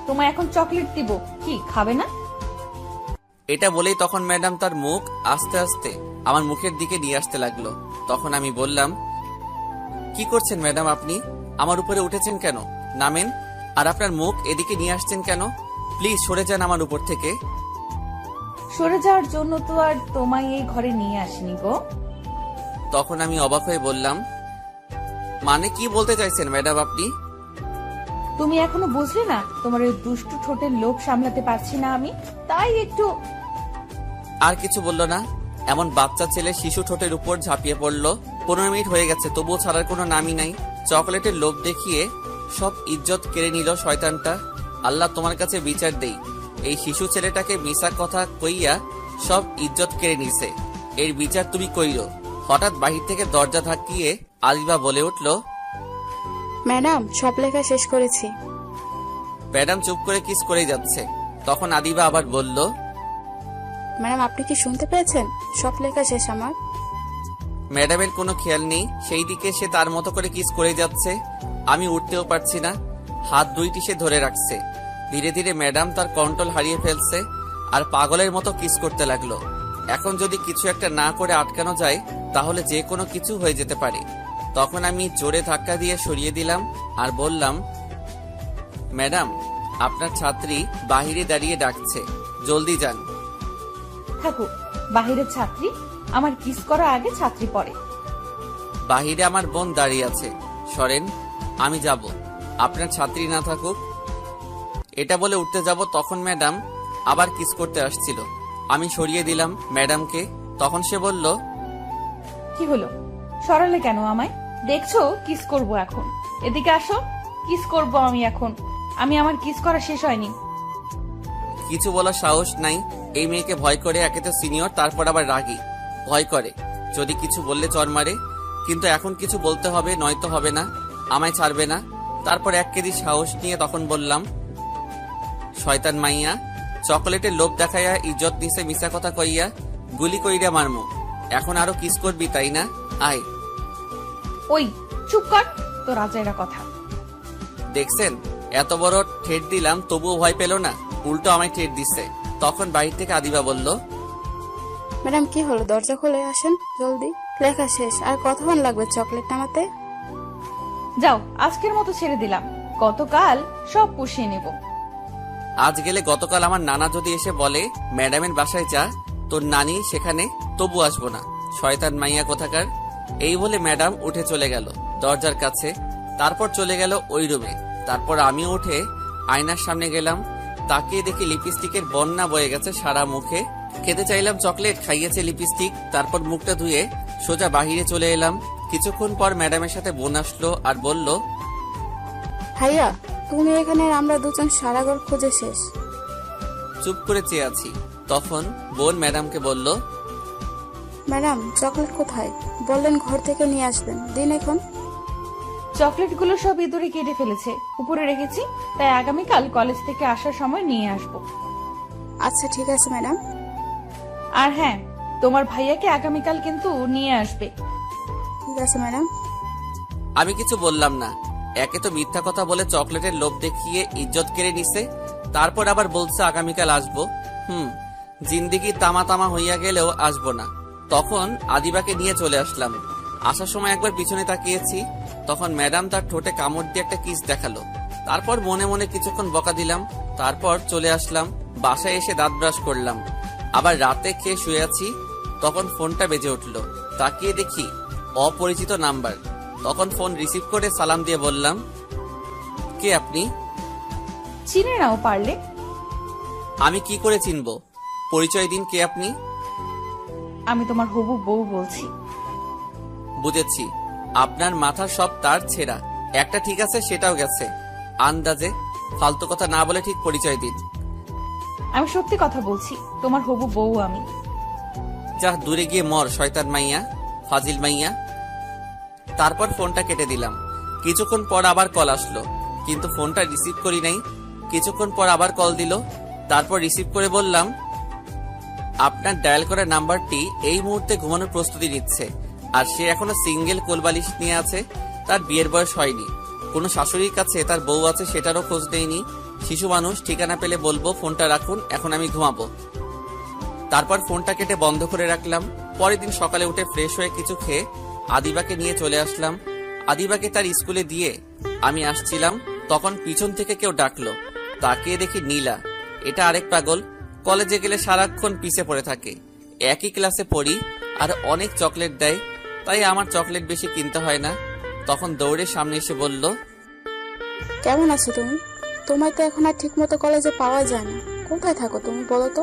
তোমায় এখন চকলেট দিব, কি খাবে না? এটা বলেই তখন ম্যাডাম তার মুখ আস্তে আস্তে আমার মুখের দিকে নিয়ে আসতে লাগলো। তখন আমি বললাম, কি করছেন ম্যাডাম আপনি? আমার উপরে উঠেছেন কেন? নামেন। আর আপনার মুখ এদিকে নিয়ে আসছেন কেন? প্লিজ সরে যান আমার উপর থেকে। সরে যাওয়ার জন্য তো আর তোমায় এই ঘরে নিয়ে আসিনি গো। তখন আমি অবাক হয়ে বললাম, মানে কি বলতে চাইছেন ম্যাডাম আপনি? তুমি এখনো বুঝলে না? তোমার ওই দুষ্টু ঠোঁটের লোভ সামলাতে পারছি না আমি, তাই একটু। আর কিছু বলল না। এমন বাচ্চা ছেলে শিশু ঠোঁটের উপর ঝাঁপিয়ে পড়লো। 15 মিনিট হয়ে গেছে, তবুও ছাড়ার কোনো নামই নাই। চকলেটের লোভ দেখিয়ে সব ইজ্জত কেড়ে নিল শয়তানটা। আল্লাহ তোমার কাছে বিচার দেই, এই শিশু ছেলেটাকে মিশা কথা কইয়া সব ইজ্জত কেড়ে নিছে, এর বিচার তুমি কইরো। হঠাৎ বাহির থেকে দরজা ধাক্কিয়ে আদিবা বলে উঠল, ম্যাডাম সব লেখা শেষ করেছি। ম্যাডাম চুপ করে কিস করে যাচ্ছে। তখন আদিবা আবার বলল, ম্যাডাম আপনি কি শুনতে পেয়েছেন? সব লেখা শেষ আমার। ম্যাডামের কোনো খেয়াল নেই, সেই দিকে সে তার মতো করে কিস করে যাচ্ছে। আমি উঠতেও পারছি না, হাত দুইটি সে ধরে রাখছে। ধীরে ধীরে ম্যাডাম তার কন্ট্রোল হারিয়ে ফেলছে, আর পাগলের মতো কিস করতে লাগলো। এখন যদি কিছু একটা না করে আটকানো যায়, তাহলে যে কোনো কিছু হয়ে যেতে পারে। তখন আমি জোরে ধাক্কা দিয়ে সরিয়ে দিলাম আর বললাম, ম্যাডাম আপনার ছাত্রী বাহিরে দাঁড়িয়ে ডাকছে, জলদি যান। থাকো, বাহিরের ছাত্রী, আমার কিস করা আগে ছাত্রী পড়ে। বাহিরে আমার বোন দাঁড়িয়ে আছে, সরেন, আমি যাব, আপনার ছাত্রী না থাকুক। এটা বলে উঠতে যাব, তখন ম্যাডাম আবার কিস করতে আসছিল। আমি সরিয়ে দিলাম ম্যাডামকে। তখন সে বলল, কি হলো, সরালে কেন আমায়? দেখছো কিস করব এখন, এদিকে আসো, কিস করব আমি এখন। আমি আমার কিস করা শেষ হয়নি। কিছু বলার সাহস নাই। এই মেয়েকে ভয় করে, একে তো সিনিয়র, তারপর আবার রাগী, ভয় করে যদি কিছু বললে চর মারে। কিন্তু এখন কিছু বলতে হবে, নয়তো হবে না, আমায় ছাড়বে না। তারপর 1 কেজি সাহস নিয়ে তখন বললাম, শয়তান মাইয়া, চকলেটের লোভ দেখাইয়া ইজ্জত নিছে মিশা কথা কইয়া গুলি কইরা মারমু। এখন আরো কিস করবি তাই না? আয়। ওই চুপ কর, তো রাজাইরা কথা। দেখছেন, এত বড় ঠেট দিলাম তবুও ভয় পেল না, উল্টো আমায় ঠেট দিচ্ছে। তখন বাহির থেকে আদিবা বলল, ম্যাডাম কি হলো, দরজা খুলে আসেন জলদি, লেখা শেষ, আর কতক্ষণ লাগবে চকলেট নামাতে? যাও, আজকের মতো ছেড়ে দিলাম, গতকাল সব পুষিয়ে নেব। আজ গেলে গতকাল আমার নানা যদি এসে বলে ম্যাডামের বাসায় যা, তোর নানি সেখানে, তবু আসবো না, শয়তান মাইয়া কোথাকার। এই বলে ম্যাডাম উঠে চলে গেল দরজার কাছে। তারপর চলে গেল ওই রুমে। তারপর আমিও উঠে আয়নার সামনে গেলাম। তাকিয়ে দেখি লিপস্টিকের বন্যা বয়ে গেছে সারা মুখে। খেতে চাইলাম চকলেট, খাইয়েছে লিপস্টিক। তারপর মুখটা ধুয়ে সোজা বাহিরে চলে এলাম। কিছুক্ষণ পর ম্যাডামের সাথে বোন আসলো আর বলল, ভাইয়া তুমি এখানে, আর আমরা দুজন সারা ঘর খুঁজে শেষ। চুপ করে চেয়ে আছি। তখন বোন ম্যাডামকে বলল, ম্যাডাম চকলেট কোথায়? বললেন ঘর থেকে নিয়ে আসবেন, দিন এখন। চকলেটগুলো সব ইঁদুরে কেটে ফেলেছে, উপরে রেখেছি, তাই আগামীকাল কলেজ থেকে আসার সময় নিয়ে আসবো। আচ্ছা ঠিক আছে ম্যাডাম। আর হ্যাঁ, তোমার ভাইয়াকে আগামীকাল কিন্তু নিয়ে আসবে। ঠিক আছে ম্যাডাম। আমি কিছু বললাম না। একে তো মিথ্যা কথা বলে চকলেটের লোভ দেখিয়ে ইজ্জত কেড়ে নিছে, তারপর আবার বলছে আগামীকাল আসবো। জিন্দিগি তামা তামা হইয়া গেলেও আসবো না। তখন আদিবাকে নিয়ে চলে আসলাম। আসার সময় একবার পিছনে তাকিয়েছি, তখন ম্যাডাম তার ঠোঁটে কামড় দিয়ে একটা কিস দেখালো। তারপর মনে মনে কিছুক্ষণ বকা দিলাম। তারপর চলে আসলাম। বাসায় এসে দাঁত ব্রাশ করলাম। আবার রাতে খেয়ে শুয়ে আছি, তখন ফোনটা বেজে উঠলো। তাকিয়ে দেখি অপরিচিত নাম্বার। তখন ফোন রিসিভ করে সালাম দিয়ে বললাম, কে আপনি? চিনে নাও পারলে। আমি কি করে চিনবো? পরিচয় দিন, কে আপনি? আমি তোমার হবু বউ বলছি। বুঝেছি, আপনার মাথার সব তার ছেঁড়া। একটা ঠিক আছে, সেটাও গেছে। আন্দাজে ফালতু কথা না বলে ঠিক পরিচয় দিন। আমি সত্যি কথা বলছি, তোমার হবু বউ আমি। যা দূরে গিয়ে মর শয়তান মাইয়া, ফাজিল মাইয়া। তারপর ফোনটা কেটে দিলাম। কিছুক্ষণ পর আবার কল আসলো, কিন্তু ফোনটা রিসিভ করি নাই। কিছুক্ষণ পর আবার কল দিল, তারপর রিসিভ করে বললাম, আপনার ডায়াল করা নাম্বারটি এই মুহূর্তে ঘুমানোর প্রস্তুতি নিচ্ছে, আর সে এখনো সিঙ্গেল কোলবালিশ নিয়ে আছে। তার বিয়ের বয়স হয়নি, কোনো শাশুড়ির কাছে তার বউ আছে সেটারও খোঁজ নেয়নি। শিশু মানুষ, ঠিকানা পেলে বলবো। ফোনটা রাখুন, এখন আমি ঘুমাবো। তারপর ফোনটা কেটে বন্ধ করে রাখলাম। পরের দিন সকালে উঠে ফ্রেশ হয়ে কিছু খেয়ে আদিবাকে নিয়ে চলে আসলাম। আদিবাকে তার স্কুলে দিয়ে আমি আসছিলাম, তখন পিছন থেকে কেউ ডাকলো। তাকিয়ে দেখি নীলা। এটা আরেক পাগল, কলেজে গেলে সারাক্ষণ পিছে পড়ে থাকে। একই ক্লাসে পড়ি আর অনেক চকলেট দেয়, তাই আমার চকলেট বেশি কিনতে হয় না। তখন দৌড়ে সামনে এসে বলল, কেমন আছো তুমি? তোমায় তো এখন আর ঠিক মতো কলেজে পাওয়া যায় না। কোথায় থাকো তুমি বলো তো?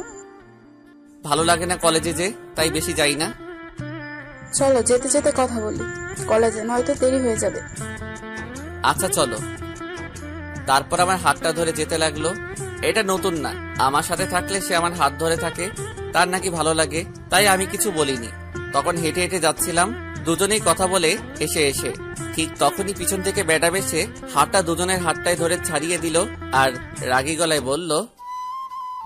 ভালো লাগে না কলেজে যে, তাই বেশি যাই না। চলো যেতে যেতে কথা বলি কলেজে, নয়তো দেরি হয়ে যাবে। আচ্ছা চলো। তারপর আমার হাতটা ধরে যেতে লাগলো। এটা নতুন না, আমার সাথে থাকলে সে আমার হাত ধরে থাকে, তার নাকি ভালো লাগে, তাই আমি কিছু বলিনি। তখন হেঁটে হেঁটে যাচ্ছিলাম, দুজনেই কথা বলে এসে এসে ঠিক তখনই পিছন থেকে ম্যাডাম এসে হাতটা দুজনের হাতটাই ধরে ছাড়িয়ে দিল আর রাগী গলায় বলল,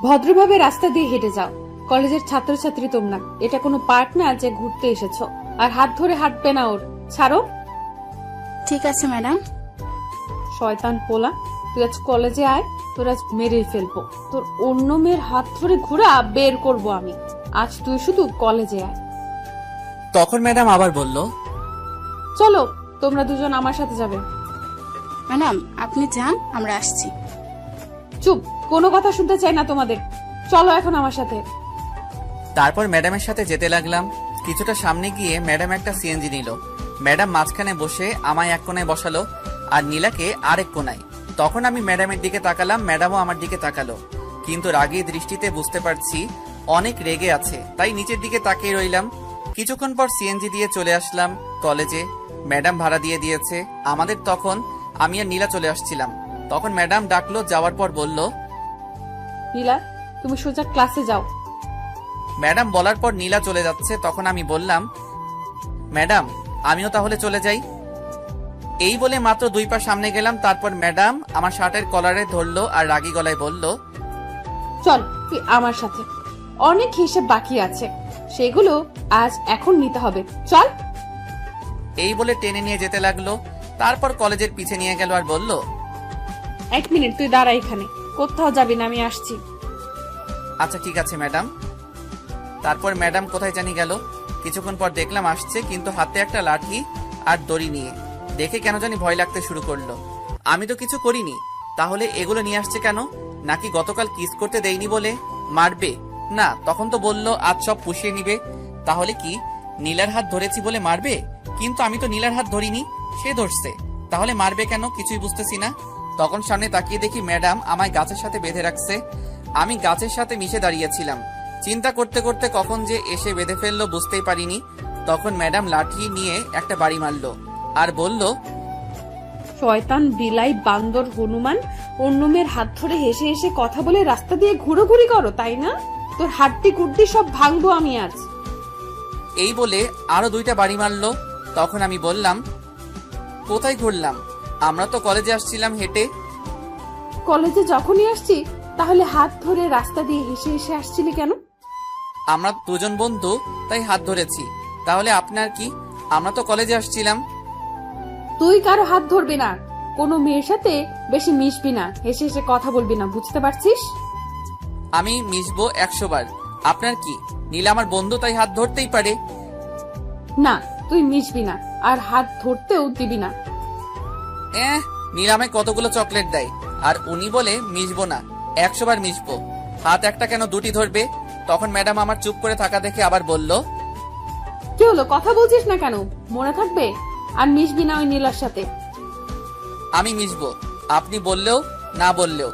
ভদ্রভাবে রাস্তা দিয়ে হেঁটে যাও, কলেজের ছাত্রছাত্রী তোমরা, এটা কোনো পার্ক না যে ঘুরতে এসেছো। আর হাত ধরে হাঁটবে না ওর, ছাড়ো। ঠিক আছে ম্যাডাম। শয়তান পোলা, তুই আজ কলেজে আয়, তোর আজ মেরেই ফেলবো। তোর অন্য মেয়ের হাত ধরে ঘুরা বের করব আমি। আজ তুই শুধু কলেজে আয়। তখন ম্যাডাম আবার বলল, চলো, তোমরা দুজন আমার সাথে যাবে। ম্যাডাম আপনি যান, আমরা আসছি। চুপ, কোনো কথা শুনতে চাই না তোমাদের। চলো এখন আমার সাথে। তারপর ম্যাডামের সাথে যেতে লাগলাম। কিছুটা সামনে গিয়ে ম্যাডাম একটা সিএনজি নিল। ম্যাডাম মাঝখানে বসে আমায় এক কোনায় বসালো আর নীলাকে আরেক কোনায়। তখন আমি ম্যাডামের দিকে তাকালাম, ম্যাডামও আমার দিকে তাকালো, কিন্তু রাগী দৃষ্টিতে বুঝতে পারছি অনেক রেগে আছে, তাই নিচের দিকে তাকিয়ে রইলাম। কিছুক্ষণ পর সিএনজি দিয়ে চলে আসলাম কলেজে। ম্যাডাম ভাড়া দিয়ে দিয়েছে আমাদের। তখন আমি আর নীলা চলে আসছিলাম। তখন ম্যাডাম ডাকলো, যাওয়ার পর বলল, নীলা, তুমি সোজা ক্লাসে যাও। ম্যাডাম বলার পর নীলা চলে যাচ্ছে। তখন আমি বললাম, ম্যাডাম আমিও তাহলে চলে যাই। এই বলে মাত্র 2 পা সামনে গেলাম, তারপর ম্যাডাম আমার শার্টের কলারে ধরলো আর রাগী গলায় বলল, চল তুই আমার সাথে, অনেক হিসেব বাকি আছে, সেগুলো আজ এখন নিতে হবে, চল। এই বলে টেনে নিয়ে যেতে লাগলো। তারপর কলেজের পিছে নিয়ে গেল আর বলল, 1 মিনিট তুই দাঁড়া এখানে, কোথাও যাবি না, আমি আসছি। আচ্ছা ঠিক আছে ম্যাডাম। তারপর ম্যাডাম কোথায় জানি গেল। কিছুক্ষণ পর দেখলাম আসছে, কিন্তু হাতে একটা লাঠি আর দড়ি নিয়ে। দেখে কেন জানি ভয় লাগতে শুরু করলো। আমি তো কিছু করিনি, তাহলে এগুলো নিয়ে আসছে কেন? নাকি গতকাল কিস করতে দেয়নি বলে মারবে? না, তখন তো বললো আজ সব পুষিয়ে নিবে। তাহলে কি নীলার হাত ধরেছি বলে মারবে? কিন্তু আমি তো নীলার হাত ধরিনি, সে ধরছে, তাহলে মারবে কেন? কিছুই বুঝতেছি না। তখন সামনে তাকিয়ে দেখি ম্যাডাম আমায় গাছের সাথে বেঁধে রাখছে। আমি গাছের সাথে মিশে দাঁড়িয়েছিলাম। চিন্তা করতে করতে কখন যে এসে বেঁধে ফেললো বুঝতেই পারিনি। তখন ম্যাডাম লাঠি নিয়ে একটা বাড়ি মারলো আর বলল, শয়তান বিলাই বান্দর হনুমান অন্য মেয়ের হাত ধরে হেসে হেসে কথা বলে রাস্তা দিয়ে ঘুরোঘুরি করো, তাই না? তোর হাড্ডি কুড্ডি সব ভাঙবো আমি আজ। এই বলে আরো 2টা বাড়ি মারলো। তখন আমি বললাম, কোথায় ঘুরলাম? আমরা তো কলেজে আসছিলাম হেঁটে। কলেজে যখনই আসছি তাহলে হাত ধরে রাস্তা দিয়ে হেসে হেসে আসছিলি কেন? আমরা 2জন বন্ধু, তাই হাত ধরেছি। তাহলে আপনার কি? আমরা তো কলেজে আসছিলাম। তুই কারো হাত ধরবি না, কোনো মেয়ের সাথে বেশি মিশবি না, হেসে হেসে কথা বলবি না, বুঝতে পারছিস? আমি মিশবো 100 বার। আপনার কি? নীলা আমার বন্ধু, তাই হাত ধরতেই পারে। না, তুই মিশবি না আর হাত ধরতেও দিবি না। নীলা আমায় কতগুলো চকলেট দেয়, আর উনি বলে মিশবো না, 100 বার মিশবো। হাত একটা কেন 2টি ধরবে? তখন ম্যাডাম আমার চুপ করে থাকা দেখে আবার বলল, কি হলো, কথা বলছিস না কেন? মনে থাকবে? আর মিশবি না ওই নীলার সাথে। আমি মিশবো, আপনি বললেও না বললেও।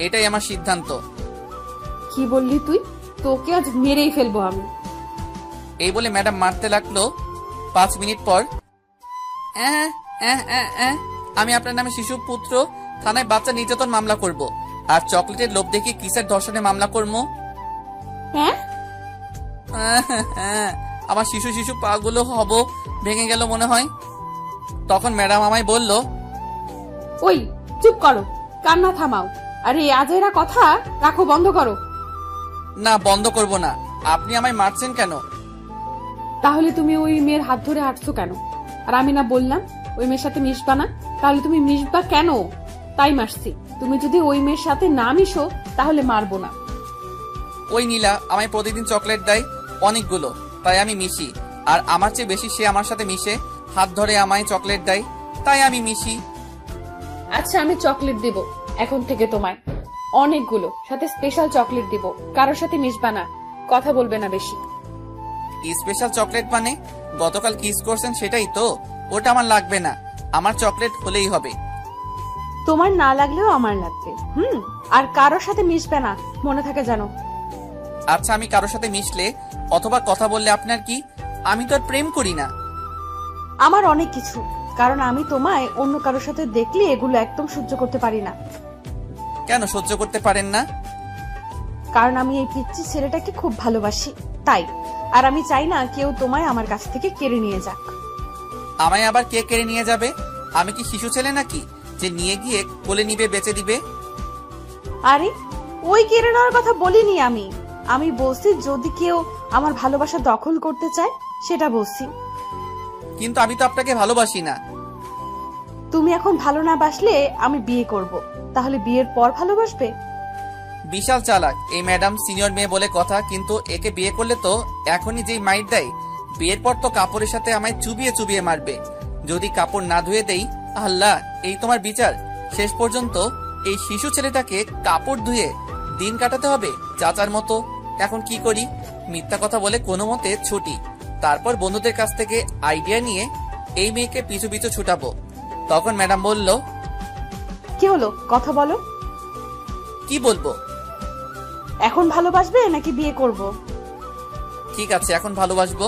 এটাই আমার সিদ্ধান্ত। কি বললি তুই? তোকে আজ মেরেই ফেলবো আমি। এই বলে ম্যাডাম মারতে লাগলো। 5 মিনিট পর, আমি আপনার নামে শিশু পুত্র থানায় বাচ্চা নির্যাতন মামলা করব, আর চকলেটের লোভ দেখিয়ে কিসের ধর্ষণে মামলা করবো। হ্যাঁ, আমার শিশু শিশু পা গুলো হব ভেঙে গেল মনে হয়। তখন ম্যাডাম আমায় বলল, ওই চুপ করো, কান্না থামাও, আরে আজেরা কথা রাখো, বন্ধ করো। না, বন্ধ করব না। আপনি আমায় মারছেন কেন? তাহলে তুমি ওই মেয়ের হাত ধরে হাঁটছো কেন? আর আমি না বললাম ওই মেয়ের সাথে মিশবা না? তাহলে তুমি মিশবা কেন? তাই মারছি। তুমি যদি ওই মেয়ের সাথে না মিশো তাহলে মারবো না। ওই নীলা আমায় প্রতিদিন চকলেট দেয় অনেকগুলো, তাই আমি মিশি। আর আমার চেয়ে বেশি সে আমার সাথে মিশে, হাত ধরে আমায় চকলেট দেয়, তাই আমি মিশি। আচ্ছা, আমি চকলেট দিব এখন থেকে তোমায়, অনেকগুলো, সাথে স্পেশাল চকলেট দিব। কারোর সাথে মিশবা না, কথা বলবে না বেশি। স্পেশাল চকলেট মানে গতকাল কিস করছেন সেটাই তো? ওটা আমার লাগবে না, আমার চকলেট হলেই হবে। তোমার না লাগলেও আমার লাগবে। আর কারোর সাথে মিশবে না, মনে থাকে জানো। আচ্ছা, আমি কারোর সাথে মিশলে অথবা কথা বললে আপনার কি? আমি তো আর প্রেম করি না। আমার অনেক কিছু, কারণ আমি তোমায় অন্য কারোর সাথে দেখলে এগুলো একদম সহ্য করতে পারি না। কেন সহ্য করতে পারেন না? কারণ আমি এই পিচ্চি ছেলেটাকে খুব ভালোবাসি, তাই। আর আমি চাই না কেউ তোমায় আমার কাছ থেকে কেড়ে নিয়ে যাক। আমায় আবার কে কেড়ে নিয়ে যাবে? আমি কি শিশু ছেলে নাকি যে নিয়ে গিয়ে কোলে নিবে, বেঁচে দিবে? আরে ওই কেড়ে নেওয়ার কথা বলিনি আমি। আমি বলছি যদি কেউ আমার ভালোবাসা দখল করতে চায় সেটা বলছি। কিন্তু আমি তো আপনাকে ভালোবাসি না। তুমি এখন ভালো না বাসলে আমি বিয়ে করব, তাহলে বিয়ের পর ভালোবাসবে? বিশাল চালাক এই ম্যাডাম, সিনিয়র মেয়ে বলে কথা, কিন্তু একে বিয়ে করলে তো এখনই যেই মাইর দেয়, বিয়ের পর তো কাপড়ের সাথে আমায় চুবিয়ে চুবিয়ে মারবে। যদি কাপড় না ধুয়ে দেই, আল্লাহ, এই তোমার বিচার? শেষ পর্যন্ত এই শিশু ছেলেটাকে কাপড় ধুয়ে দিন কাটাতে হবে চাচার মতো। এখন কি করি? মিথ্যা কথা বলে কোনো মতে ছুটি, তারপর বন্ধুদের কাছ থেকে আইডিয়া নিয়ে এই মেয়েকে পিছু পিছু ছুটাবো। তখন ম্যাডাম বলল, কি হলো, কথা বলো। কি বলবো? এখন ভালোবাসবে নাকি বিয়ে করব? ঠিক আছে, এখন ভালোবাসবো।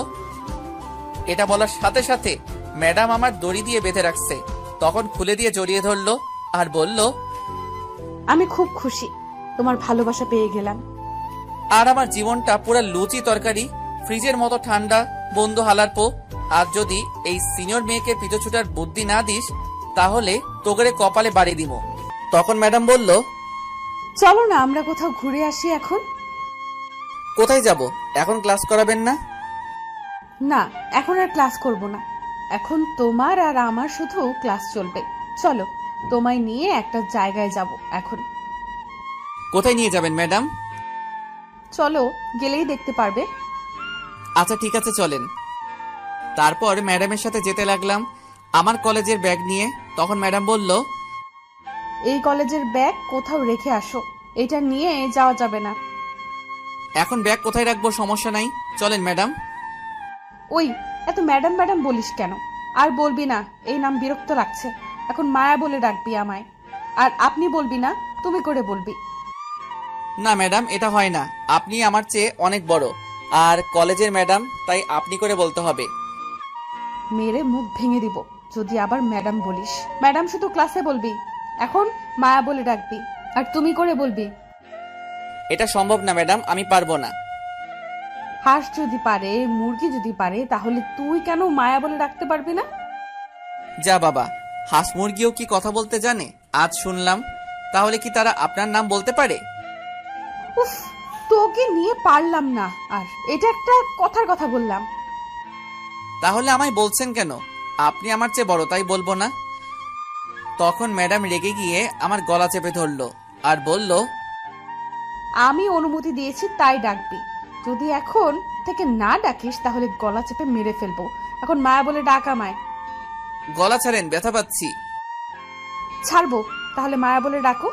এটা বলার সাথে সাথে ম্যাডাম আমার দড়ি দিয়ে বেঁধে রাখছে। তখন খুলে দিয়ে জড়িয়ে ধরলো আর বলল, আমি খুব খুশি, তোমার ভালোবাসা পেয়ে গেলাম। আর আমার জীবনটা পুরো লুচি তরকারি, ফ্রিজের মতো ঠান্ডা, বন্ধু হালার পো। আর যদি এই সিনিয়র মেয়েকে পিছু ছুটার বুদ্ধি না দিস, তাহলে তোকে কপালে বাড়ি দিব। তখন ম্যাডাম বলল, চলো না আমরা কোথাও ঘুরে আসি এখন। কোথায় যাব? এখন ক্লাস করাবেন না? না, এখন আর ক্লাস করব না, এখন তোমার আর আমার শুধু ক্লাস চলবে। চলো, তোমায় নিয়ে একটা জায়গায় যাব এখন। কোথায় নিয়ে যাবেন ম্যাডাম? চলো, গেলেই দেখতে পারবে। আচ্ছা ঠিক আছে, চলেন। তারপর ম্যাডামের সাথে যেতে লাগলাম আমার কলেজের ব্যাগ নিয়ে। তখন ম্যাডাম বলল, এই কলেজের ব্যাগ কোথাও রেখে আসো, এটা নিয়ে যাওয়া যাবে না। এখন ব্যাগ কোথায় রাখবো? সমস্যা নাই, চলেন ম্যাডাম। ওই এত ম্যাডাম ম্যাডাম বলিস কেন? আর বলবি না, এই নাম বিরক্ত লাগছে। এখন মায়া বলে ডাকবি আমায়। আর আপনি বলবি না, তুমি করে বলবি। না ম্যাডাম, এটা হয় না। আপনি আমার চেয়ে অনেক বড় আর কলেজের ম্যাডাম, তাই আপনি করে বলতে হবে। মেরে মুখ ভেঙে দিব যদি আবার ম্যাডাম বলিস। ম্যাডাম শুধু ক্লাসে বলবি, এখন মায়া বলে ডাকবি, আর তুমি করে বলবি। এটা সম্ভব না ম্যাডাম, আমি পারবো না। হাঁস যদি পারে, মুরগি যদি পারে, তাহলে তুই কেন মায়া বলে ডাকতে পারবি না? যা বাবা, হাঁস মুরগিও কি কথা বলতে জানে? আজ শুনলাম। তাহলে কি তারা আপনার নাম বলতে পারে? উফ, তোকে নিয়ে পারলাম না। আর এটা একটা কথার কথা বললাম। তাহলে আমায় বলছেন কেন? আপনি আমার চেয়ে বড়, তাই বলবো না? তখন ম্যাডাম রেগে গিয়ে আমার গলা চেপে ধরলো আর বলল, আমি অনুমতি দিয়েছি তাই ডাকবি। যদি এখন থেকে না ডাকিস তাহলে গলা চেপে মেরে ফেলবো। এখন মায়া বলে ডাক আমায়। গলা ছাড়েন, ব্যথা পাচ্ছি। ছাড়বো, তাহলে মায়া বলে ডাকো।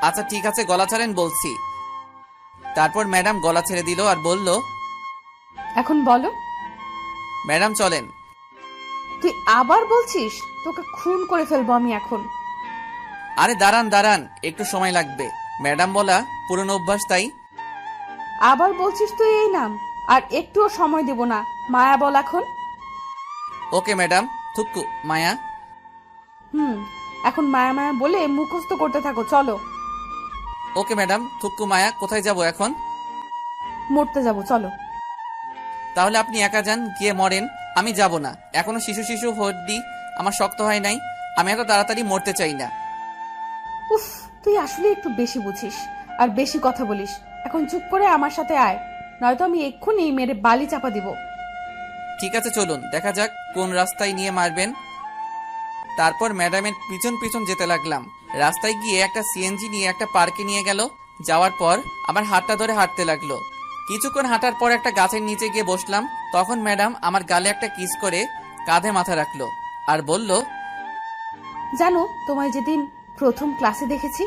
আচ্ছা ঠিক আছে, গলা ছাড়েন বলছি। তারপর ম্যাডাম গলা ছেড়ে দিল আর বলল, এখন বলো। ম্যাডাম চলেন। তুই আবার বলছিস? তোকে খুন করে ফেলবো আমি এখন। আরে দাঁড়ান দাঁড়ান, একটু সময় লাগবে। ম্যাডাম বলা পুরনো অভ্যাস, তাই। আবার বলছিস তুই এই নাম, আর একটুও সময় দেব না। মায়া বল এখন। ওকে ম্যাডাম, থুক্কু মায়া। এখন মায়া মায়া বলে মুখস্থ করতে থাকো, চলো। ওকে ম্যাডাম, থুক্কু মায়া। কোথায় যাব এখন? মরতে যাবো, চলো। তাহলে আপনি একা যান, গিয়ে মরেন। আমি যাব না। এখনো শিশু শিশু হড্ডি আমার শক্ত হয় নাই। আমি এত তাড়াতাড়ি মরতে চাই না। উফ, তুই আসলে একটু বেশি বুঝিস আর বেশি কথা বলিস। এখন চুপ করে আমার সাথে আয়, নয়তো আমি এক্ষুনি মেরে বালি চাপা দিব। ঠিক আছে চলুন, দেখা যাক কোন রাস্তায় নিয়ে মারবেন। তারপর ম্যাডামের পিছন পিছন যেতে লাগলাম। রাস্তায় গিয়ে একটা সিএনজি নিয়ে একটা পার্কে নিয়ে গেল। যাওয়ার পর আমার হাতটা ধরে হাঁটতে লাগলো। কিছুক্ষণ হাঁটার পর একটা গাছের নিচে গিয়ে বসলাম। তখন ম্যাডাম আমার গালে একটা কিস করে কাঁধে মাথা রাখলো আর বলল, জানো, তোমায় যেদিন প্রথম ক্লাসে দেখেছি,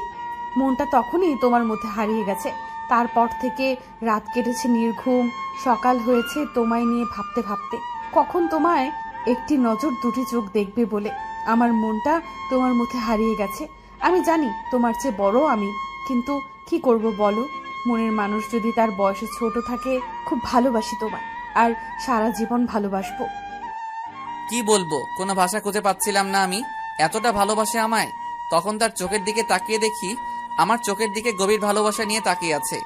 মনটা তখনই তোমার মধ্যে হারিয়ে গেছে। তারপর থেকে রাত কেটেছে নির্ঘুম, সকাল হয়েছে তোমায় নিয়ে ভাবতে ভাবতে। কখন তোমায় একটি নজর দুটি চোখ দেখবে বলে আমার মনটা তোমার মধ্যে হারিয়ে গেছে। আমি জানি তোমার চেয়ে বড় আমি, কিন্তু কি করব বলো? মনের মানুষ যদি তার বয়সে ছোট থাকে, খুব ভালোবাসি তোমায়, আর সারা জীবন ভালোবাসবো। কি বলবো, কোনো ভাষা খুঁজে পাচ্ছিলাম না। আমি এতটা ভালোবাসে আমায়। তখন তার চোখের দিকে তাকিয়ে দেখি আমার চোখের দিকে গভীর ভালোবাসা নিয়ে তাকিয়ে আছে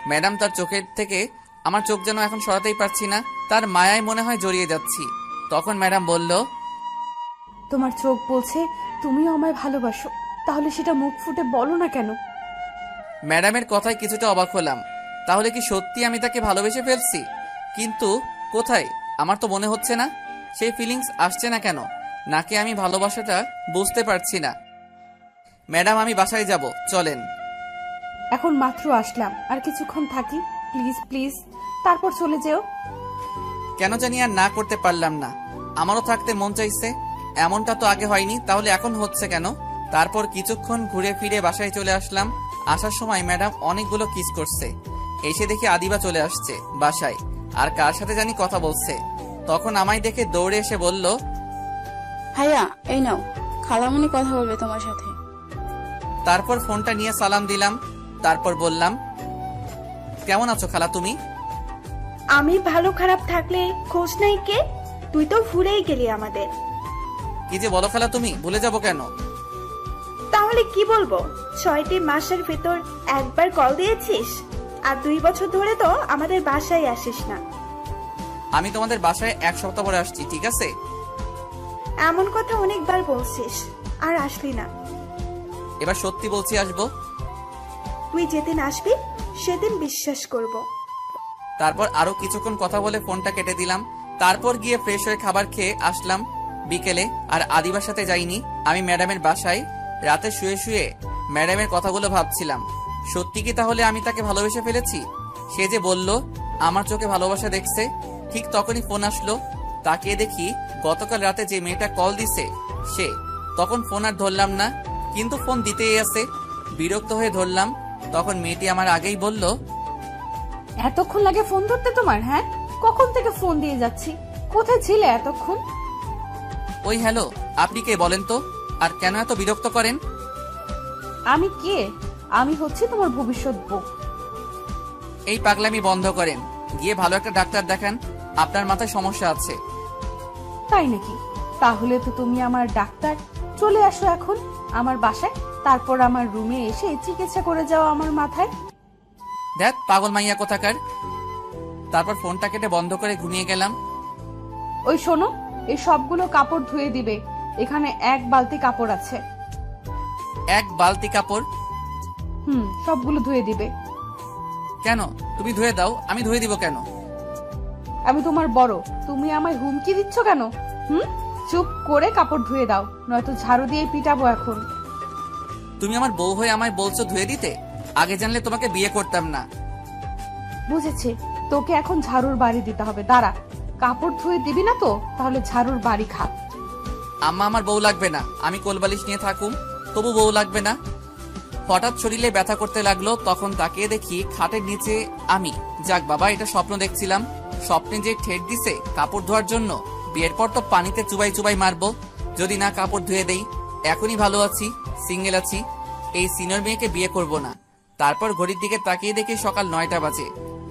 ম্যাডাম। তার চোখের থেকে আমার চোখ যেন এখন সরাতেই পারছি না। তার মায়ায় মনে হয় জড়িয়ে যাচ্ছি। তখন ম্যাডাম বলল, তোমার চোখ বলছে তুমিও আমায় ভালোবাসো, তাহলে সেটা মুখ ফুটে বলো না কেন? ম্যাডামের কথায় কিছুটা অবাক হলাম। তাহলে কি সত্যি আমি তাকে ভালোবেসে ফেলছি? কিন্তু কোথায়? আমার তো মনে হচ্ছে না। সেই ফিলিংস আসছে না কেন? নাকি আমি ভালোবাসাটা বুঝতে পারছি না। ম্যাডাম আমি বাসায় যাব, চলেন। এখন মাত্র আসলাম, আর কিছুক্ষণ থাকি প্লিজ প্লিজ, তারপর চলে যেও। কেন জানি আর না করতে পারলাম না। আমারও থাকতে মন চাইছে। এমনটা তো আগে হয়নি, তাহলে এখন হচ্ছে কেন? তারপর কিছুক্ষণ ঘুরে ফিরে বাসায় চলে আসলাম। আসার সময় ম্যাডাম অনেকগুলো কিস করছে। এসে দেখি আদিবা চলে আসছে বাসায়, আর কার সাথে জানি কথা বলছে। তখন আমায় দেখে দৌড়ে এসে বলল, ভাইয়া এই নাও, খালামণি কথা বলবে তোমার সাথে। তারপর ফোনটা নিয়ে সালাম দিলাম। তারপর বললাম, কেমন আছো খালা তুমি? আমি ভালো খারাপ থাকলে খোঁজ নাই কে? তুই তো ভুলেই গেলি আমাদের। কি যে বলো খালা তুমি, ভুলে যাব কেন? তাহলে কি বলবো? 6টি মাসের ভেতর একবার কল দিয়েছিস, আর 2 বছর ধরে তো আমাদের বাসায় আসিস না। আমি তোমাদের বাসায় 1 সপ্তাহ পরে আসছি, ঠিক আছে? এমন কথা অনেকবার বলছিস, আর আসলি না। এবার সত্যি বলছি, আসবো। তুই যেদিন আসবি সেদিন বিশ্বাস করব। তারপর আরো কিছুক্ষণ কথা বলে ফোনটা কেটে দিলাম। তারপর গিয়ে ফ্রেশ হয়ে খাবার খেয়ে আসলাম বিকেলে। আর আদিবার সাথে যাইনি, আমি ম্যাডামের বাসায় রাতে শুয়ে শুয়ে ম্যাডামের কথাগুলো ভাবছিলাম। সত্যি কি তাহলে আমি তাকে ভালোবেসে ফেলেছি? সে যে বলল আমার চোখে ভালোবাসা দেখছে। ঠিক তখনই ফোন আসলো। তাকিয়ে দেখি গতকাল রাতে যে মেয়েটা কল দিছে সে। তখন ফোন আর ধরলাম না, কিন্তু ফোন দিতেই আছে। বিরক্ত হয়ে ধরলাম। তখন মেয়েটি আমার আগেই বলল, এতক্ষণ লাগে ফোন ধরতে তোমার? হ্যাঁ, কখন থেকে ফোন দিয়ে যাচ্ছি, কোথায় ছিলে এতক্ষণ? ওই হ্যালো, আপনি কে বলেন তো? আর কেন এত বিরক্ত করেন? আমি কে? আমি হচ্ছে তোমার ভবিষ্যৎ বউ। এই পাগলামি বন্ধ করেন, গিয়ে ভালো একটা ডাক্তার দেখান, আপনার মাথায় সমস্যা আছে। তাই নাকি? তাহলে তো তুমি আমার ডাক্তার। চলে আসো এখন আমার বাসায়, তারপর আমার রুমে এসে চিকিৎসা করে যাও আমার মাথায়। দেখ পাগল মাইয়া কোথাকার। তারপর ফোনটা কেটে বন্ধ করে ঘুমিয়ে গেলাম। ওই শোনো, এই সবগুলো কাপড় ধুয়ে দিবে। এখানে 1 বালতি কাপড় আছে। 1 বালতি কাপড়? সবগুলো ধুয়ে দিবে। কেন? তুমি ধুয়ে দাও, আমি ধুয়ে দিব কেন? আমি তোমার বড়, তুমি আমায় হুমকি দিচ্ছ কেন? চুপ করে কাপড় ধুয়ে দাও, নয়তো ঝাড়ু দিয়ে পিটাবো এখন। তুমি আমার বউ হয়ে আমায় বলছো ধুয়ে দিতে? আগে জানলে তোমাকে বিয়ে করতাম না। বুঝেছি, তোকে এখন ঝাড়ুর বাড়ি দিতে হবে। দাঁড়া, কাপড় ধুয়ে দিবি না তো তাহলে ঝাড়ুর বাড়ি খা। আম্মা, আমার বউ লাগবে না, আমি কোলবালিশ নিয়ে থাকুম, তবু বউ লাগবে না। হঠাৎ শরীরে ব্যথা করতে লাগলো, তখন তাকিয়ে দেখি খাটের নিচে আমি। যাক বাবা, এটা স্বপ্ন দেখছিলাম। স্বপ্নে যে ঠেট দিছে কাপড় ধোয়ার জন্য, বিয়ের পর তো পানিতে চুবাই চুবাই মারবো যদি না কাপড় ধুয়ে দেই। এখনই ভালো আছি, সিঙ্গেল আছি, এই সিনিয়র মেয়েকে বিয়ে করব না। তারপর ঘড়ির দিকে তাকিয়ে দেখি সকাল 9টা বাজে।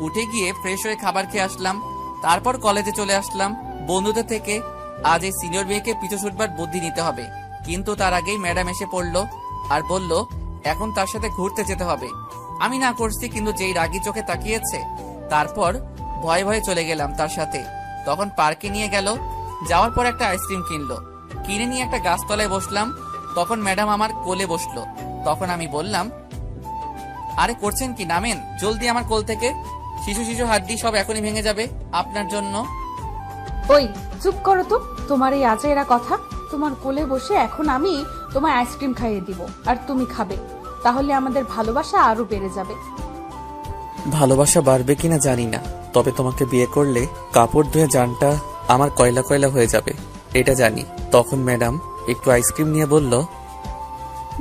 উঠে গিয়ে ফ্রেশ হয়ে খাবার খেয়ে আসলাম, তারপর কলেজে চলে আসলাম বন্ধুদের থেকে। আজ এই সিনিয়র মেয়েকে পিছু ছুটবার বুদ্ধি নিতে হবে, কিন্তু তার আগেই ম্যাডাম এসে পড়লো আর বলল এখন তার সাথে ঘুরতে যেতে হবে। আমি না করছি, কিন্তু যেই রাগী চোখে তাকিয়েছে, তারপর ভয়ে ভয়ে চলে গেলাম তার সাথে। তখন পার্কে নিয়ে গেল, যাওয়ার পর একটা আইসক্রিম কিনলো, কিনে নিয়ে একটা গাছতলায় বসলাম। তখন ম্যাডাম আমার কোলে বসলো। তখন আমি বললাম, আরে করছেন কি, নামেন জলদি আমার কোল থেকে, শিশু শিশু হাড্ডি সব এখনই ভেঙে যাবে আপনার জন্য। ওই চুপ করো তো, তোমার এই আজেরা কথা। তোমার কোলে বসে এখন আমি তোমার আইসক্রিম খাইয়ে দিব আর তুমি খাবে, তাহলে আমাদের ভালোবাসা আরো বেড়ে যাবে। ভালোবাসা বাড়বে কিনা জানি না, তবে তোমাকে বিয়ে করলে কাপড় ধুয়ে জানটা আমার কয়লা কয়লা হয়ে যাবে, এটা জানি। তখন ম্যাডাম একটু আইসক্রিম নিয়ে বলল,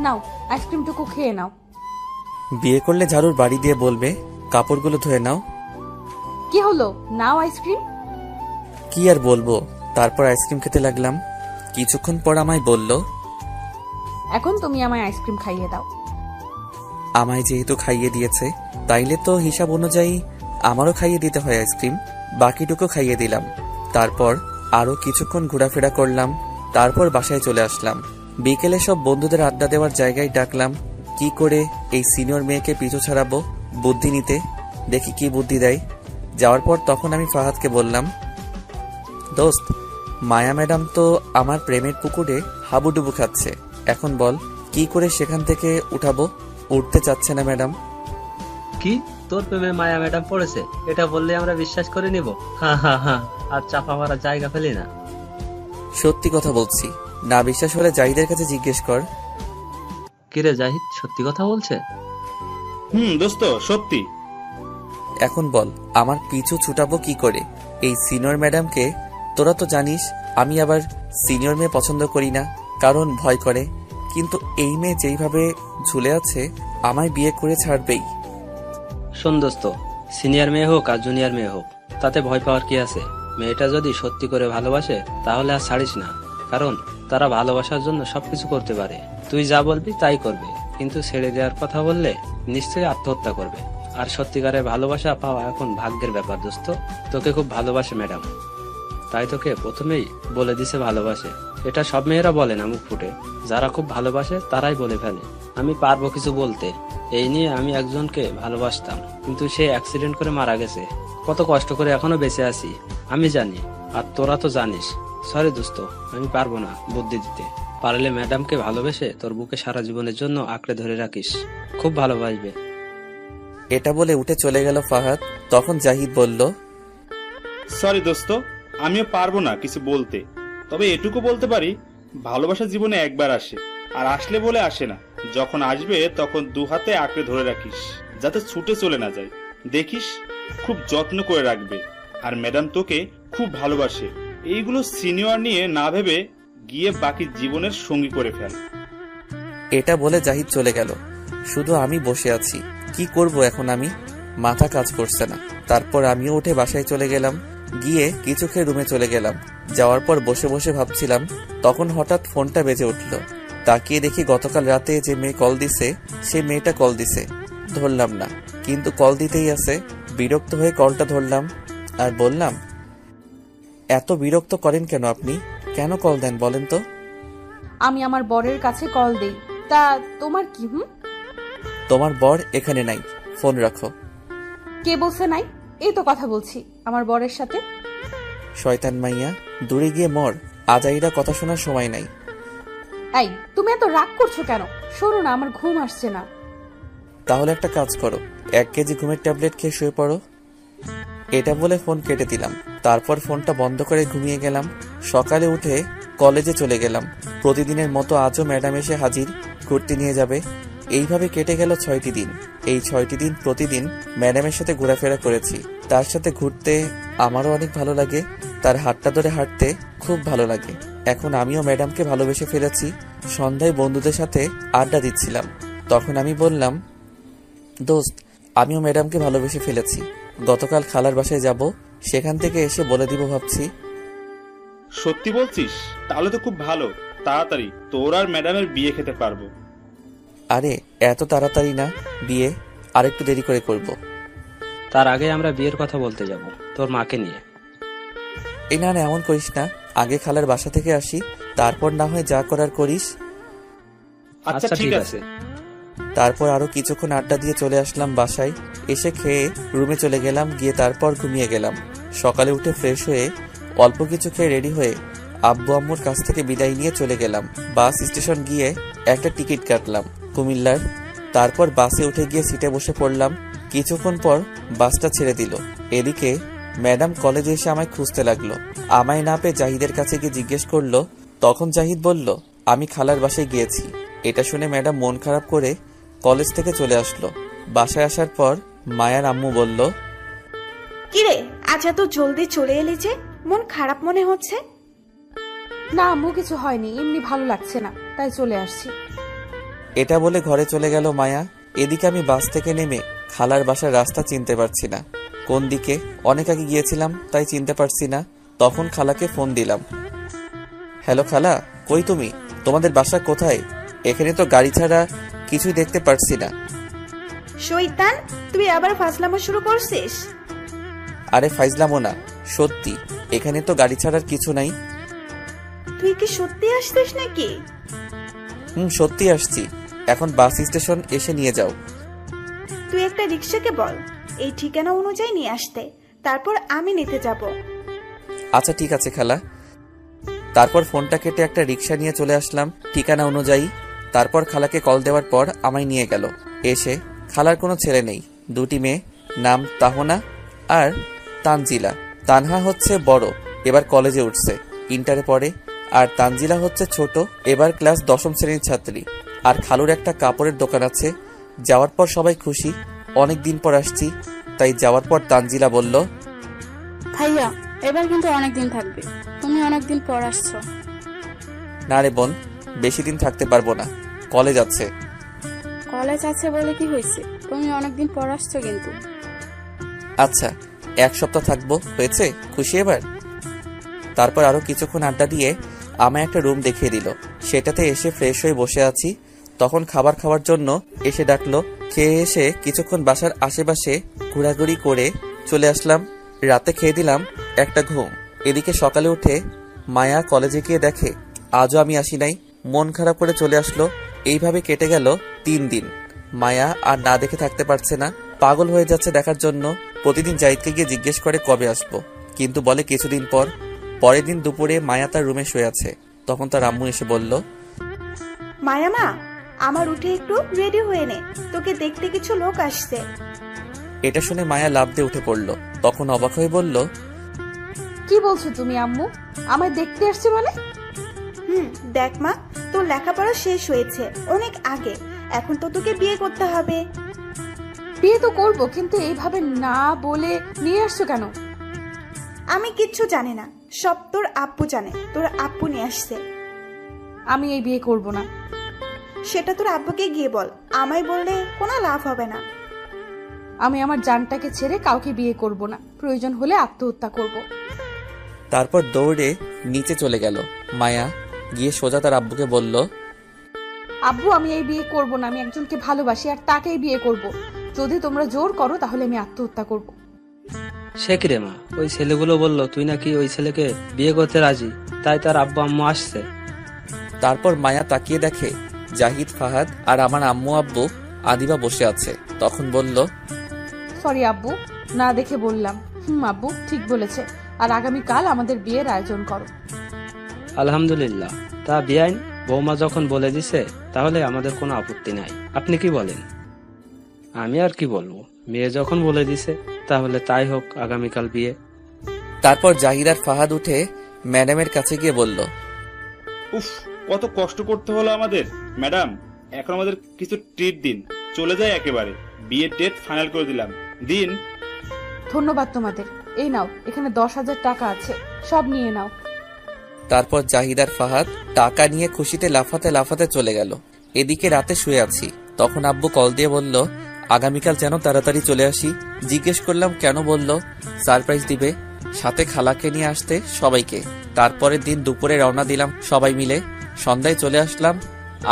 নাও আইসক্রিমটুকু খেয়ে নাও। বিয়ে করলে ঝাড়ুর বাড়ি দিয়ে বলবে কাপড়গুলো ধুয়ে নাও। কি হলো, নাও আইসক্রিম। কি আর বলবো, তারপর আইসক্রিম খেতে লাগলাম। কিছুক্ষণ পর আমায় বলল, এখন তুমি আমায় আইসক্রিম খাইয়ে দাও। আমায় যেহেতু খাইয়ে দিয়েছে, তাইলে তো হিসাব অনুযায়ী আমারও খাইয়ে দিতে হয় আইসক্রিম। বাকিটুকু খাইয়ে দিলাম। তারপর আরো কিছুক্ষণ ঘোরাফেরা করলাম, তারপর বাসায় চলে আসলাম। বিকেলে সব বন্ধুদের আড্ডা দেওয়ার জায়গায় ডাকলাম, কি করে এই সিনিয়র মেয়েকে পিছু ছাড়াবো বুদ্ধি নিতে, দেখি কি বুদ্ধি দেয়। যাওয়ার পর তখন আমি ফাহাদকে বললাম, দোস্ত, মায়া ম্যাডাম তো আমার প্রেমের পুকুরে হাবুডুবু খাচ্ছে, এখন বল কি করে সেখান থেকে উঠাবো। উঠতে চাচ্ছে না ম্যাডাম। কি, তোর প্রেমে মায়া ম্যাডাম পড়েছে? এটা বললে আমরা বিশ্বাস করে নিব? হা হা হা, আর চাপা মারার জায়গা ফেলি না। সত্যি কথা বলছি, না বিশ্বাস হলে জাহিদের কাছে জিজ্ঞেস কর। কিরে জাহিদ, সত্যি কথা বলছে? দোস্ত সত্যি। এখন বল আমার পিছু ছুটাবো কি করে এই সিনিয়র ম্যাডামকে। তোরা তো জানিস আমি আবার সিনিয়র মেয়ে পছন্দ করি না, কারণ ভয় করে। কিন্তু এই মেয়ে যেইভাবে ঝুলে আছে, আমায় বিয়ে করে ছাড়বেই। শোন দোস্ত, সিনিয়র মেয়ে হোক আর জুনিয়র মেয়ে হোক, তাতে ভয় পাওয়ার কি আছে? মেয়েটা যদি সত্যি করে ভালোবাসে তাহলে আর ছাড়িস না, কারণ তারা ভালোবাসার জন্য সবকিছু করতে পারে। তুই যা বলবি তাই করবে, কিন্তু ছেড়ে দেওয়ার কথা বললে নিশ্চয়ই আত্মহত্যা করবে। আর সত্যিকারের ভালোবাসা পাওয়া এখন ভাগ্যের ব্যাপার দোস্ত। তোকে খুব ভালোবাসে ম্যাডাম, তাই তোকে প্রথমেই বলে দিছে ভালোবাসে। এটা সব মেয়েরা বলে না মুখ ফুটে, যারা খুব ভালোবাসে তারাই বলে ফেলে। আমি পারবো কিছু বলতে, এই নিয়ে আমি একজনকে ভালোবাসতাম, কিন্তু সে অ্যাক্সিডেন্ট করে মারা গেছে। কত কষ্ট করে এখনো বেঁচে আছি আমি জানি, আর তোরা তো জানিস। সরি দোস্ত, আমি পারবো না বুদ্ধি দিতে। পারলে ম্যাডামকে ভালোবেসে তোর বুকে সারা জীবনের জন্য আঁকড়ে ধরে রাখিস, খুব ভালোবাসবে। এটা বলে উঠে চলে গেল ফাহাদ। তখন জাহিদ বলল, সরি দোস্ত, আমিও পারবো না কিছু বলতে, তবে এটুকু বলতে পারি, ভালোবাসা জীবনে একবার আসে, আর আসলে বলে আসে না। যখন আসবে তখন 2 হাতে আঁকড়ে ধরে রাখিস, যাতে ছুটে চলে না যায়। দেখিস খুব যত্ন করে রাখবে। আর ম্যাডাম তোকে খুব ভালোবাসে, এইগুলো সিনিয়র নিয়ে না ভেবে গিয়ে বাকি জীবনের সঙ্গী করে ফেল। এটা বলে জাহিদ চলে গেল। শুধু আমি বসে আছি, কি করব এখন আমি, মাথা কাজ করছে না। তারপর আমিও উঠে বাসায় চলে গেলাম, গিয়ে কিছু খেয়ে রুমে চলে গেলাম। যাওয়ার পর বসে বসে ভাবছিলাম, তখন হঠাৎ ফোনটা বেজে উঠল। তাকিয়ে দেখি গতকাল রাতে যে মেয়ে কল দিছে সে মেয়েটা কল দিছে, ধরলাম না, কিন্তু কল দিতেই আছে। বিরক্ত হয়ে কলটা ধরলাম আর বললাম, এত বিরক্ত করেন কেন আপনি? কেন কল দেন বলেন তো? আমি আমার বরের কাছে কল দেই, তা তোমার কি? তোমার বর এখানে নাই, ফোন রাখো। কে বলছে নাই? এই তো কথা বলছি আমার বরের সাথে। শয়তান মাইয়া, দূরে গিয়ে মর, আজাইরা কথা শোনার সময় নাই। এই, তুমি এত রাগ করছো কেন? শোনো না, আমার ঘুম আসছে না। তাহলে একটা কাজ করো, 1 কেজি ঘুমের ট্যাবলেট খেয়ে শুয়ে পড়ো। এটা বলে ফোন কেটে দিলাম। তারপর ফোনটা বন্ধ করে ঘুমিয়ে গেলাম। সকালে উঠে কলেজে চলে গেলাম। প্রতিদিনের মতো আজও ম্যাডাম এসে হাজির, ঘুরতে নিয়ে যাবে। এইভাবে কেটে গেল 6টি দিন। এই 6টি দিন প্রতিদিন ম্যাডামের সাথে ঘোরাফেরা করেছি। তার সাথে ঘুরতে আমারও অনেক ভালো লাগে, তার হাতটা ধরে হাঁটতে খুব ভালো লাগে। এখন আমিও ম্যাডামকে ভালোবেসে ফেলেছি। সন্ধ্যায় বন্ধুদের সাথে আড্ডা দিচ্ছিলাম, তখন আমি বললাম, দোস্ত, আমিও ম্যাডামকে ভালোবেসে ফেলেছি। গতকাল খালার বাসায় যাব, সেখান থেকে এসে বলে দিব ভাবছি। সত্যি বলছিস? তাহলে তো খুব ভালো, তাড়াতাড়ি তোর আর ম্যাডামের বিয়ে খেতে পারবো। আরে এত তাড়াতাড়ি না, বিয়ে আরেকটু দেরি করে করব। তার আগে আমরা বিয়ের কথা বলতে যাব তোর মাকে নিয়ে। এই না, এমন করিস না, আগে খালার বাসা থেকে আসি, তারপর না হয় যা করার করিস। আচ্ছা ঠিক আছে। তারপর আরো কিছুক্ষণ আড্ডা দিয়ে চলে আসলাম বাসায়। এসে খেয়ে রুমে চলে গেলাম, গিয়ে তারপর ঘুমিয়ে গেলাম। সকালে উঠে ফ্রেশ হয়ে অল্প কিছু খেয়ে রেডি হয়ে আব্বু আম্মুর কাছ থেকে বিদায় নিয়ে চলে গেলাম। বাস স্টেশন গিয়ে একটা টিকিট কাটলাম কুমিল্লার। তারপর বাসে উঠে গিয়ে সিটে বসে পড়লাম। কিছুক্ষণ পর বাসটা ছেড়ে দিল। এদিকে ম্যাডাম কলেজে এসে আমায় খুঁজতে লাগলো। আমায় না পেয়ে জাহিদের কাছে গিয়ে জিজ্ঞেস করলো। তখন জাহিদ বলল, আমি খালার বাসায় গিয়েছি। এটা শুনে ম্যাডাম মন খারাপ করে কলেজ থেকে চলে আসলো। বাসায় আসার পর মায়ার আম্মু বলল, কিরে, আজ এত জলদি চলে এলি যে? মন খারাপ মনে হচ্ছে। না আম্মু, কিছু হয়নি, এমনি ভালো লাগছে না, তাই চলে আসছি। এটা বলে ঘরে চলে গেল মায়া। এদিকে আমি বাস থেকে নেমে খালার বাসার রাস্তা চিনতে পারছি না, কোন দিকে। অনেক আগে গিয়েছিলাম তাই চিনতে পারছি না। তখন খালাকে ফোন দিলাম। হ্যালো খালা, কই তুমি? তোমাদের বাসা কোথায়? এখানে তো গাড়ি ছাড়া কিছুই দেখতে পারছি না। শয়তান, তুই আবার ফাজলামো শুরু করছিস? আরে ফাইজলামো না, সত্যি, এখানে তো গাড়ি ছাড়ার কিছু নাই। তুই কি সত্যি আসছিস নাকি? সত্যি আসছি। এখন বাস স্টেশন এসে নিয়ে যাও। তুই একটা রিক্সাকে বল এই ঠিকানা অনুযায়ী নিয়ে আসতে, তারপর আমি নিতে যাব। আচ্ছা ঠিক আছে খালা। তারপর ফোনটা কেটে একটা রিক্সা নিয়ে চলে আসলাম ঠিকানা অনুযায়ী। তারপর খালাকে কল দেওয়ার পর আমায় নিয়ে গেল। এসে খালার কোনো ছেলে নেই, 2টি মেয়ে, নাম তাহনা আর তানজিলা। তানহা হচ্ছে বড়, এবার কলেজে উঠছে, ইন্টারে পড়ে। আর তানজিলা হচ্ছে ছোট, এবার ক্লাস 10ম শ্রেণীর ছাত্রী। আর খালুর একটা কাপড়ের দোকান আছে। যাওয়ার পর সবাই খুশি, অনেক দিন পর আসছি। তাই যাওয়ার পর তানজিলা বলল, ভাইয়া, এবার কিন্তু অনেকদিন থাকবে, তুমি অনেকদিন পর আসছো। না রে বোন, বেশি দিন থাকতে পারবো না, কলেজ আছে। কলেজ আছে বলে কি হয়েছে, তুমি অনেকদিন পর আসছো কিন্তু। আচ্ছা, 1 সপ্তাহ থাকবো, হয়েছে? খুশি এবার? তারপর আরো কিছুক্ষণ আড্ডা দিয়ে আমায় একটা রুম দেখিয়ে দিল। সেটাতে এসে ফ্রেশ হয়ে বসে আছি। তখন খাবার খাওয়ার জন্য এসে ডাকলো। খেয়ে এসে কিছুক্ষণ বাসার আশেপাশে ঘোরাঘুরি করে চলে আসলাম। রাতে খেয়ে দিলাম একটা ঘুম। এদিকে সকালে উঠে মায়া কলেজে গিয়ে দেখে আজও আমি আসি নাই। মন খারাপ করে চলে আসলো। এইভাবে কেটে গেল 3 দিন। মায়া আর না দেখে থাকতে পারছে না, পাগল হয়ে যাচ্ছে দেখার জন্য। প্রতিদিন জাহিদকে গিয়ে জিজ্ঞেস করে কবে আসবো, কিন্তু বলে কিছুদিন পর। পরের দিন দুপুরে মায়া তার রুমে শুয়ে আছে। তখন তার আম্মু এসে বলল, মায়া মা, আমার উঠে একটু রেডি হয়ে নে, তোকে দেখতে কিছু লোক আসছে। এটা শুনে মায়া লাফ দিয়ে উঠে পড়ল। তখন অবাক হয়ে বলল, কি বলছো তুমি আম্মু? আমায় দেখতে আসছে মানে? দেখ মা, তোর লেখাপড়া শেষ হয়েছে অনেক আগে, এখন তো তোকে বিয়ে করতে হবে। বিয়ে তো করবো, কিন্তু এইভাবে না বলে নিয়ে আসছো কেন? আমি কিচ্ছু জানি না, সব তোর আব্বু জানে। তোর আব্বু নিয়ে আসছে। আমি এই বিয়ে করব না। সেটা তোর আব্বুকে গিয়ে বল, আমায় বললে কোনো লাভ হবে না। আমি আমার জানটাকে ছেড়ে কাউকে বিয়ে করব না, প্রয়োজন হলে আত্মহত্যা করব। তারপর দৌড়ে নিচে চলে গেল। মায়া গিয়ে সোজা তার আব্বুকে বলল, আব্বু আমি এই বিয়ে করব না, আমি একজনকে ভালোবাসি আর তাকেই বিয়ে করব। যদি তোমরা জোর করো তাহলে আমি আত্মহত্যা করব। সে কি রে মা, ওই ছেলেগুলো বললো তুই নাকি ওই ছেলেকে বিয়ে করতে রাজি, তাই তার আব্বু আম্মু আসছে। তারপর মায়া তাকিয়ে দেখে জাহিদ, ফাহাদ আর আমার আম্মু আব্বু আদিবা বসে আছে। তখন বলল, সরি আব্বু, না দেখে বললাম। আব্বু ঠিক বলেছে, আর আগামীকাল আমাদের বিয়ের আয়োজন করো। আলহামদুলিল্লাহ। তা বিয়াইন, বৌমা যখন বলে দিছে তাহলে আমাদের কোনো আপত্তি নাই। আপনি কি বলেন? আমি আর কি বলবো, মেয়ে যখন বলে দিছে তাহলে তাই হোক, আগামীকাল বিয়ে। তারপর জাহিদ আর ফাহাদ উঠে ম্যাডামের কাছে গিয়ে বলল, উফ, কত কষ্ট করতে হলো আমাদের। ম্যাডাম, এখন আমাদের কিছু ট্রিট দিন, চলে যায় একেবারে। বিয়ের ডেট ফাইনাল করে দিলাম, দিন। ধন্যবাদ তোমাদের। এই নাও, এখানে 10,000 টাকা আছে, সব নিয়ে নাও। তারপর জাহিদ আর ফাহাদ টাকা নিয়ে খুশিতে লাফাতে লাফাতে চলে গেল। এদিকে রাতে শুয়ে আছি, তখন আব্বু কল দিয়ে বলল, আগামীকাল যেন তাড়াতাড়ি চলে আসি। জিজ্ঞেস করলাম কেন? বলল সারপ্রাইজ দিবে, সাথে খালাকে নিয়ে আসতে সবাইকে। তারপরের দিন দুপুরে রওনা দিলাম সবাই মিলে। সন্ধ্যায় চলে আসলাম।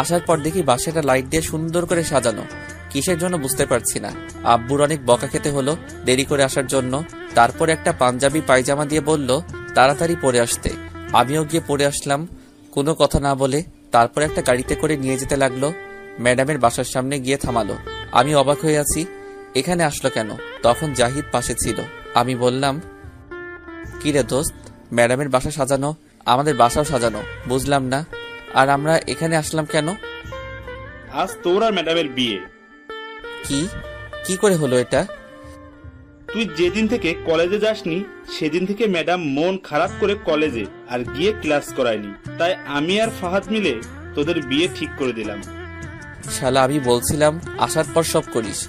আসার পর দেখি বাসাটা লাইট দিয়ে সুন্দর করে সাজানো। কিসের জন্য বুঝতে পারছি না। আব্বুর অনেক বকা খেতে হলো দেরি করে আসার জন্য। তারপর একটা পাঞ্জাবি পায়জামা দিয়ে বলল তাড়াতাড়ি পরে আসতে। আমিও গিয়ে পরে আসলাম কোনো কথা না বলে। তারপর একটা গাড়িতে করে নিয়ে যেতে লাগলো। ম্যাডামের বাসার সামনে গিয়ে থামালো। আমি অবাক হয়ে আছি, এখানে আসলো কেন? তখন জাহিদ পাশে ছিল। আমি বললাম, কি রে দোস্ত, ম্যাডামের বাসা সাজানো, আমাদের বাসাও সাজানো, বুঝলাম না। আর আমরা এখানে আসলাম কেন? আজ তোর আর ম্যাডামের বিয়ে। কি করে হলো এটা? তুই যেদিন থেকে কলেজে যাসনি সেদিন থেকে ম্যাডাম মন খারাপ করে কলেজে আর গিয়ে ক্লাস করায়নি, তাই আমি আর ফাহাদ মিলে তোদের বিয়ে ঠিক করে দিলাম। শালা, আমি বলছিলাম আসার পর সব করিস,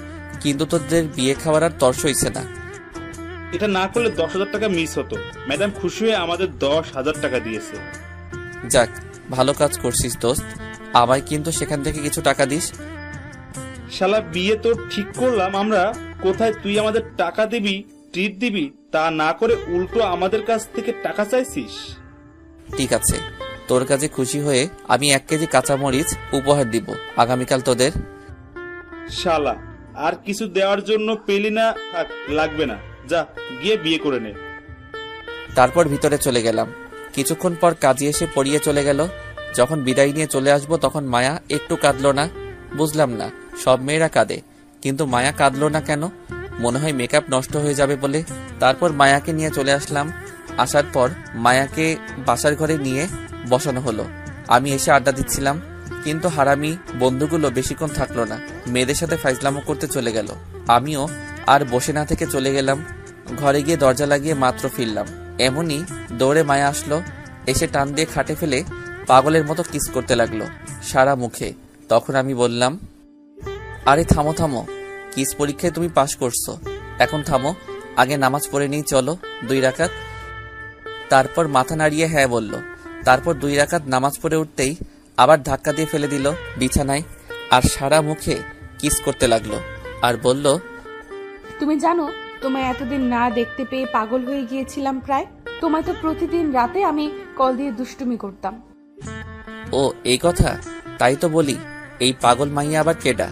কিন্তু তোদের বিয়ে খাওয়ার আর তর্স হইছে না। এটা না করলে 10,000 টাকা মিস হতো। ম্যাডাম খুশি হয়ে আমাদের 10,000 টাকা দিয়েছে। যাক, ভালো কাজ করছিস দোস্ত, আমায় কিন্তু সেখান থেকে কিছু টাকা দিস। শালা, বিয়ে তো ঠিক করলাম আমরা, কোথায় তুই আমাদের টাকা দিবি, ট্রিট দিবি, তা না করে উল্টো আমাদের কাছ থেকে টাকা চাইছিস। ঠিক আছে, তোর কাছে খুশি হয়ে আমি 1 কেজি কাঁচামরিচ উপহার দিব আগামীকাল তোদের। শালা, আর কিছু দেওয়ার জন্য পেলি না, থাক, লাগবে না, যা গিয়ে বিয়ে করে নে। তারপর ভিতরে চলে গেলাম। কিছুক্ষণ পর কাজী এসে পড়িয়ে চলে গেল। যখন বিদায় নিয়ে চলে আসবো তখন মায়া একটু কাঁদলো না। বুঝলাম না, সব মেয়েরা কাঁদে, কিন্তু মায়া কাঁদলো না কেন? মনে হয় মেকআপ নষ্ট হয়ে যাবে বলে। তারপর মায়াকে নিয়ে চলে আসলাম। আসার পর মায়াকে বাসার ঘরে নিয়ে বসানো হলো। আমি এসে আড্ডা দিচ্ছিলাম, কিন্তু হারামি বন্ধুগুলো বেশিক্ষণ থাকলো না, মেয়েদের সাথে ফাইজলামো করতে চলে গেল। আমিও আর বসে না থেকে চলে গেলাম। ঘরে গিয়ে দরজা লাগিয়ে মাত্র ফিরলাম, এমনই দৌড়ে মায়া আসলো। এসে টান দিয়ে খাটে ফেলে পাগলের মতো কিস করতে লাগলো সারা মুখে। তখন আমি বললাম, আরে থামো থামো, কিস পরীক্ষায় তুমি পাশ করছো, এখন থামো, আগে নামাজ পড়ে নিই, চলো 2 রাকাত। তারপর মাথা নাড়িয়ে হ্যাঁ বলল। তারপর 2 রাকাত নামাজ পড়ে উঠতেই আবার ধাক্কা দিয়ে ফেলে দিল বিছানায়, আর সারা মুখে কিস করতে লাগলো আর বলল, তুমি জানো, তোমায় এতদিন না দেখতে পেয়ে পাগল হয়ে গিয়েছিলাম প্রায়। তোমায় তো প্রতিদিন রাতে আমি কল দিয়ে দুষ্টুমি করতাম। ও এই কথা, তাই তো বলি এই পাগল মাইয়া আবার কেডা?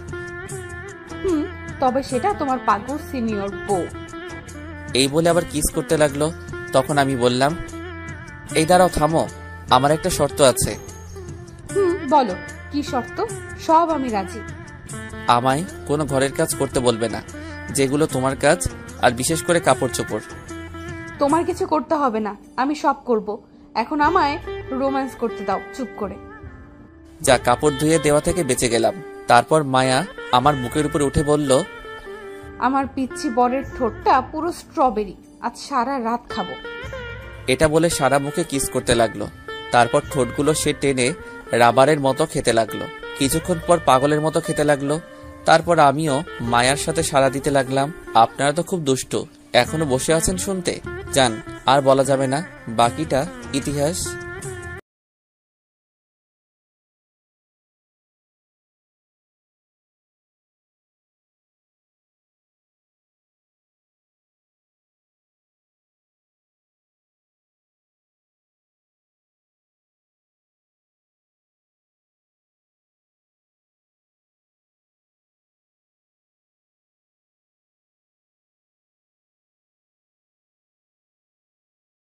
তবে সেটা তোমার পাগল সিনিয়র বউ। এই বলে আবার কিস করতে লাগলো। তখন আমি বললাম, এই দাঁড়াও, থামো, আমার একটা শর্ত আছে। বলো, কি শর্ত? সব আমি রাজি। আমায় কোনো ঘরের কাজ করতে বলবে না, যেগুলো তোমার কাজ, আর বিশেষ করে কাপড় চোপড়। তোমার কিছু করতে হবে না, আমি সব করব। এখন আমায় রোম্যান্স করতে দাও চুপ করে। যা, কাপড় ধুয়ে দেওয়া থেকে বেঁচে গেলাম। তারপর মায়া আমার বুকের উপরে উঠে বলল, আমার পিচ্ছি বরের ঠোঁটটা পুরো স্ট্রবেরি, আজ সারা রাত খাবো। এটা বলে সারা মুখে কিস করতে লাগলো। তারপর ঠোঁটগুলো সে টেনে রাবারের মতো খেতে লাগলো। কিছুক্ষণ পর পাগলের মতো খেতে লাগলো। তারপর আমিও মায়ার সাথে সাড়া দিতে লাগলাম। আপনারা তো খুব দুষ্টু, এখনো বসে আছেন শুনতে? যান, আর বলা যাবে না, বাকিটা ইতিহাস।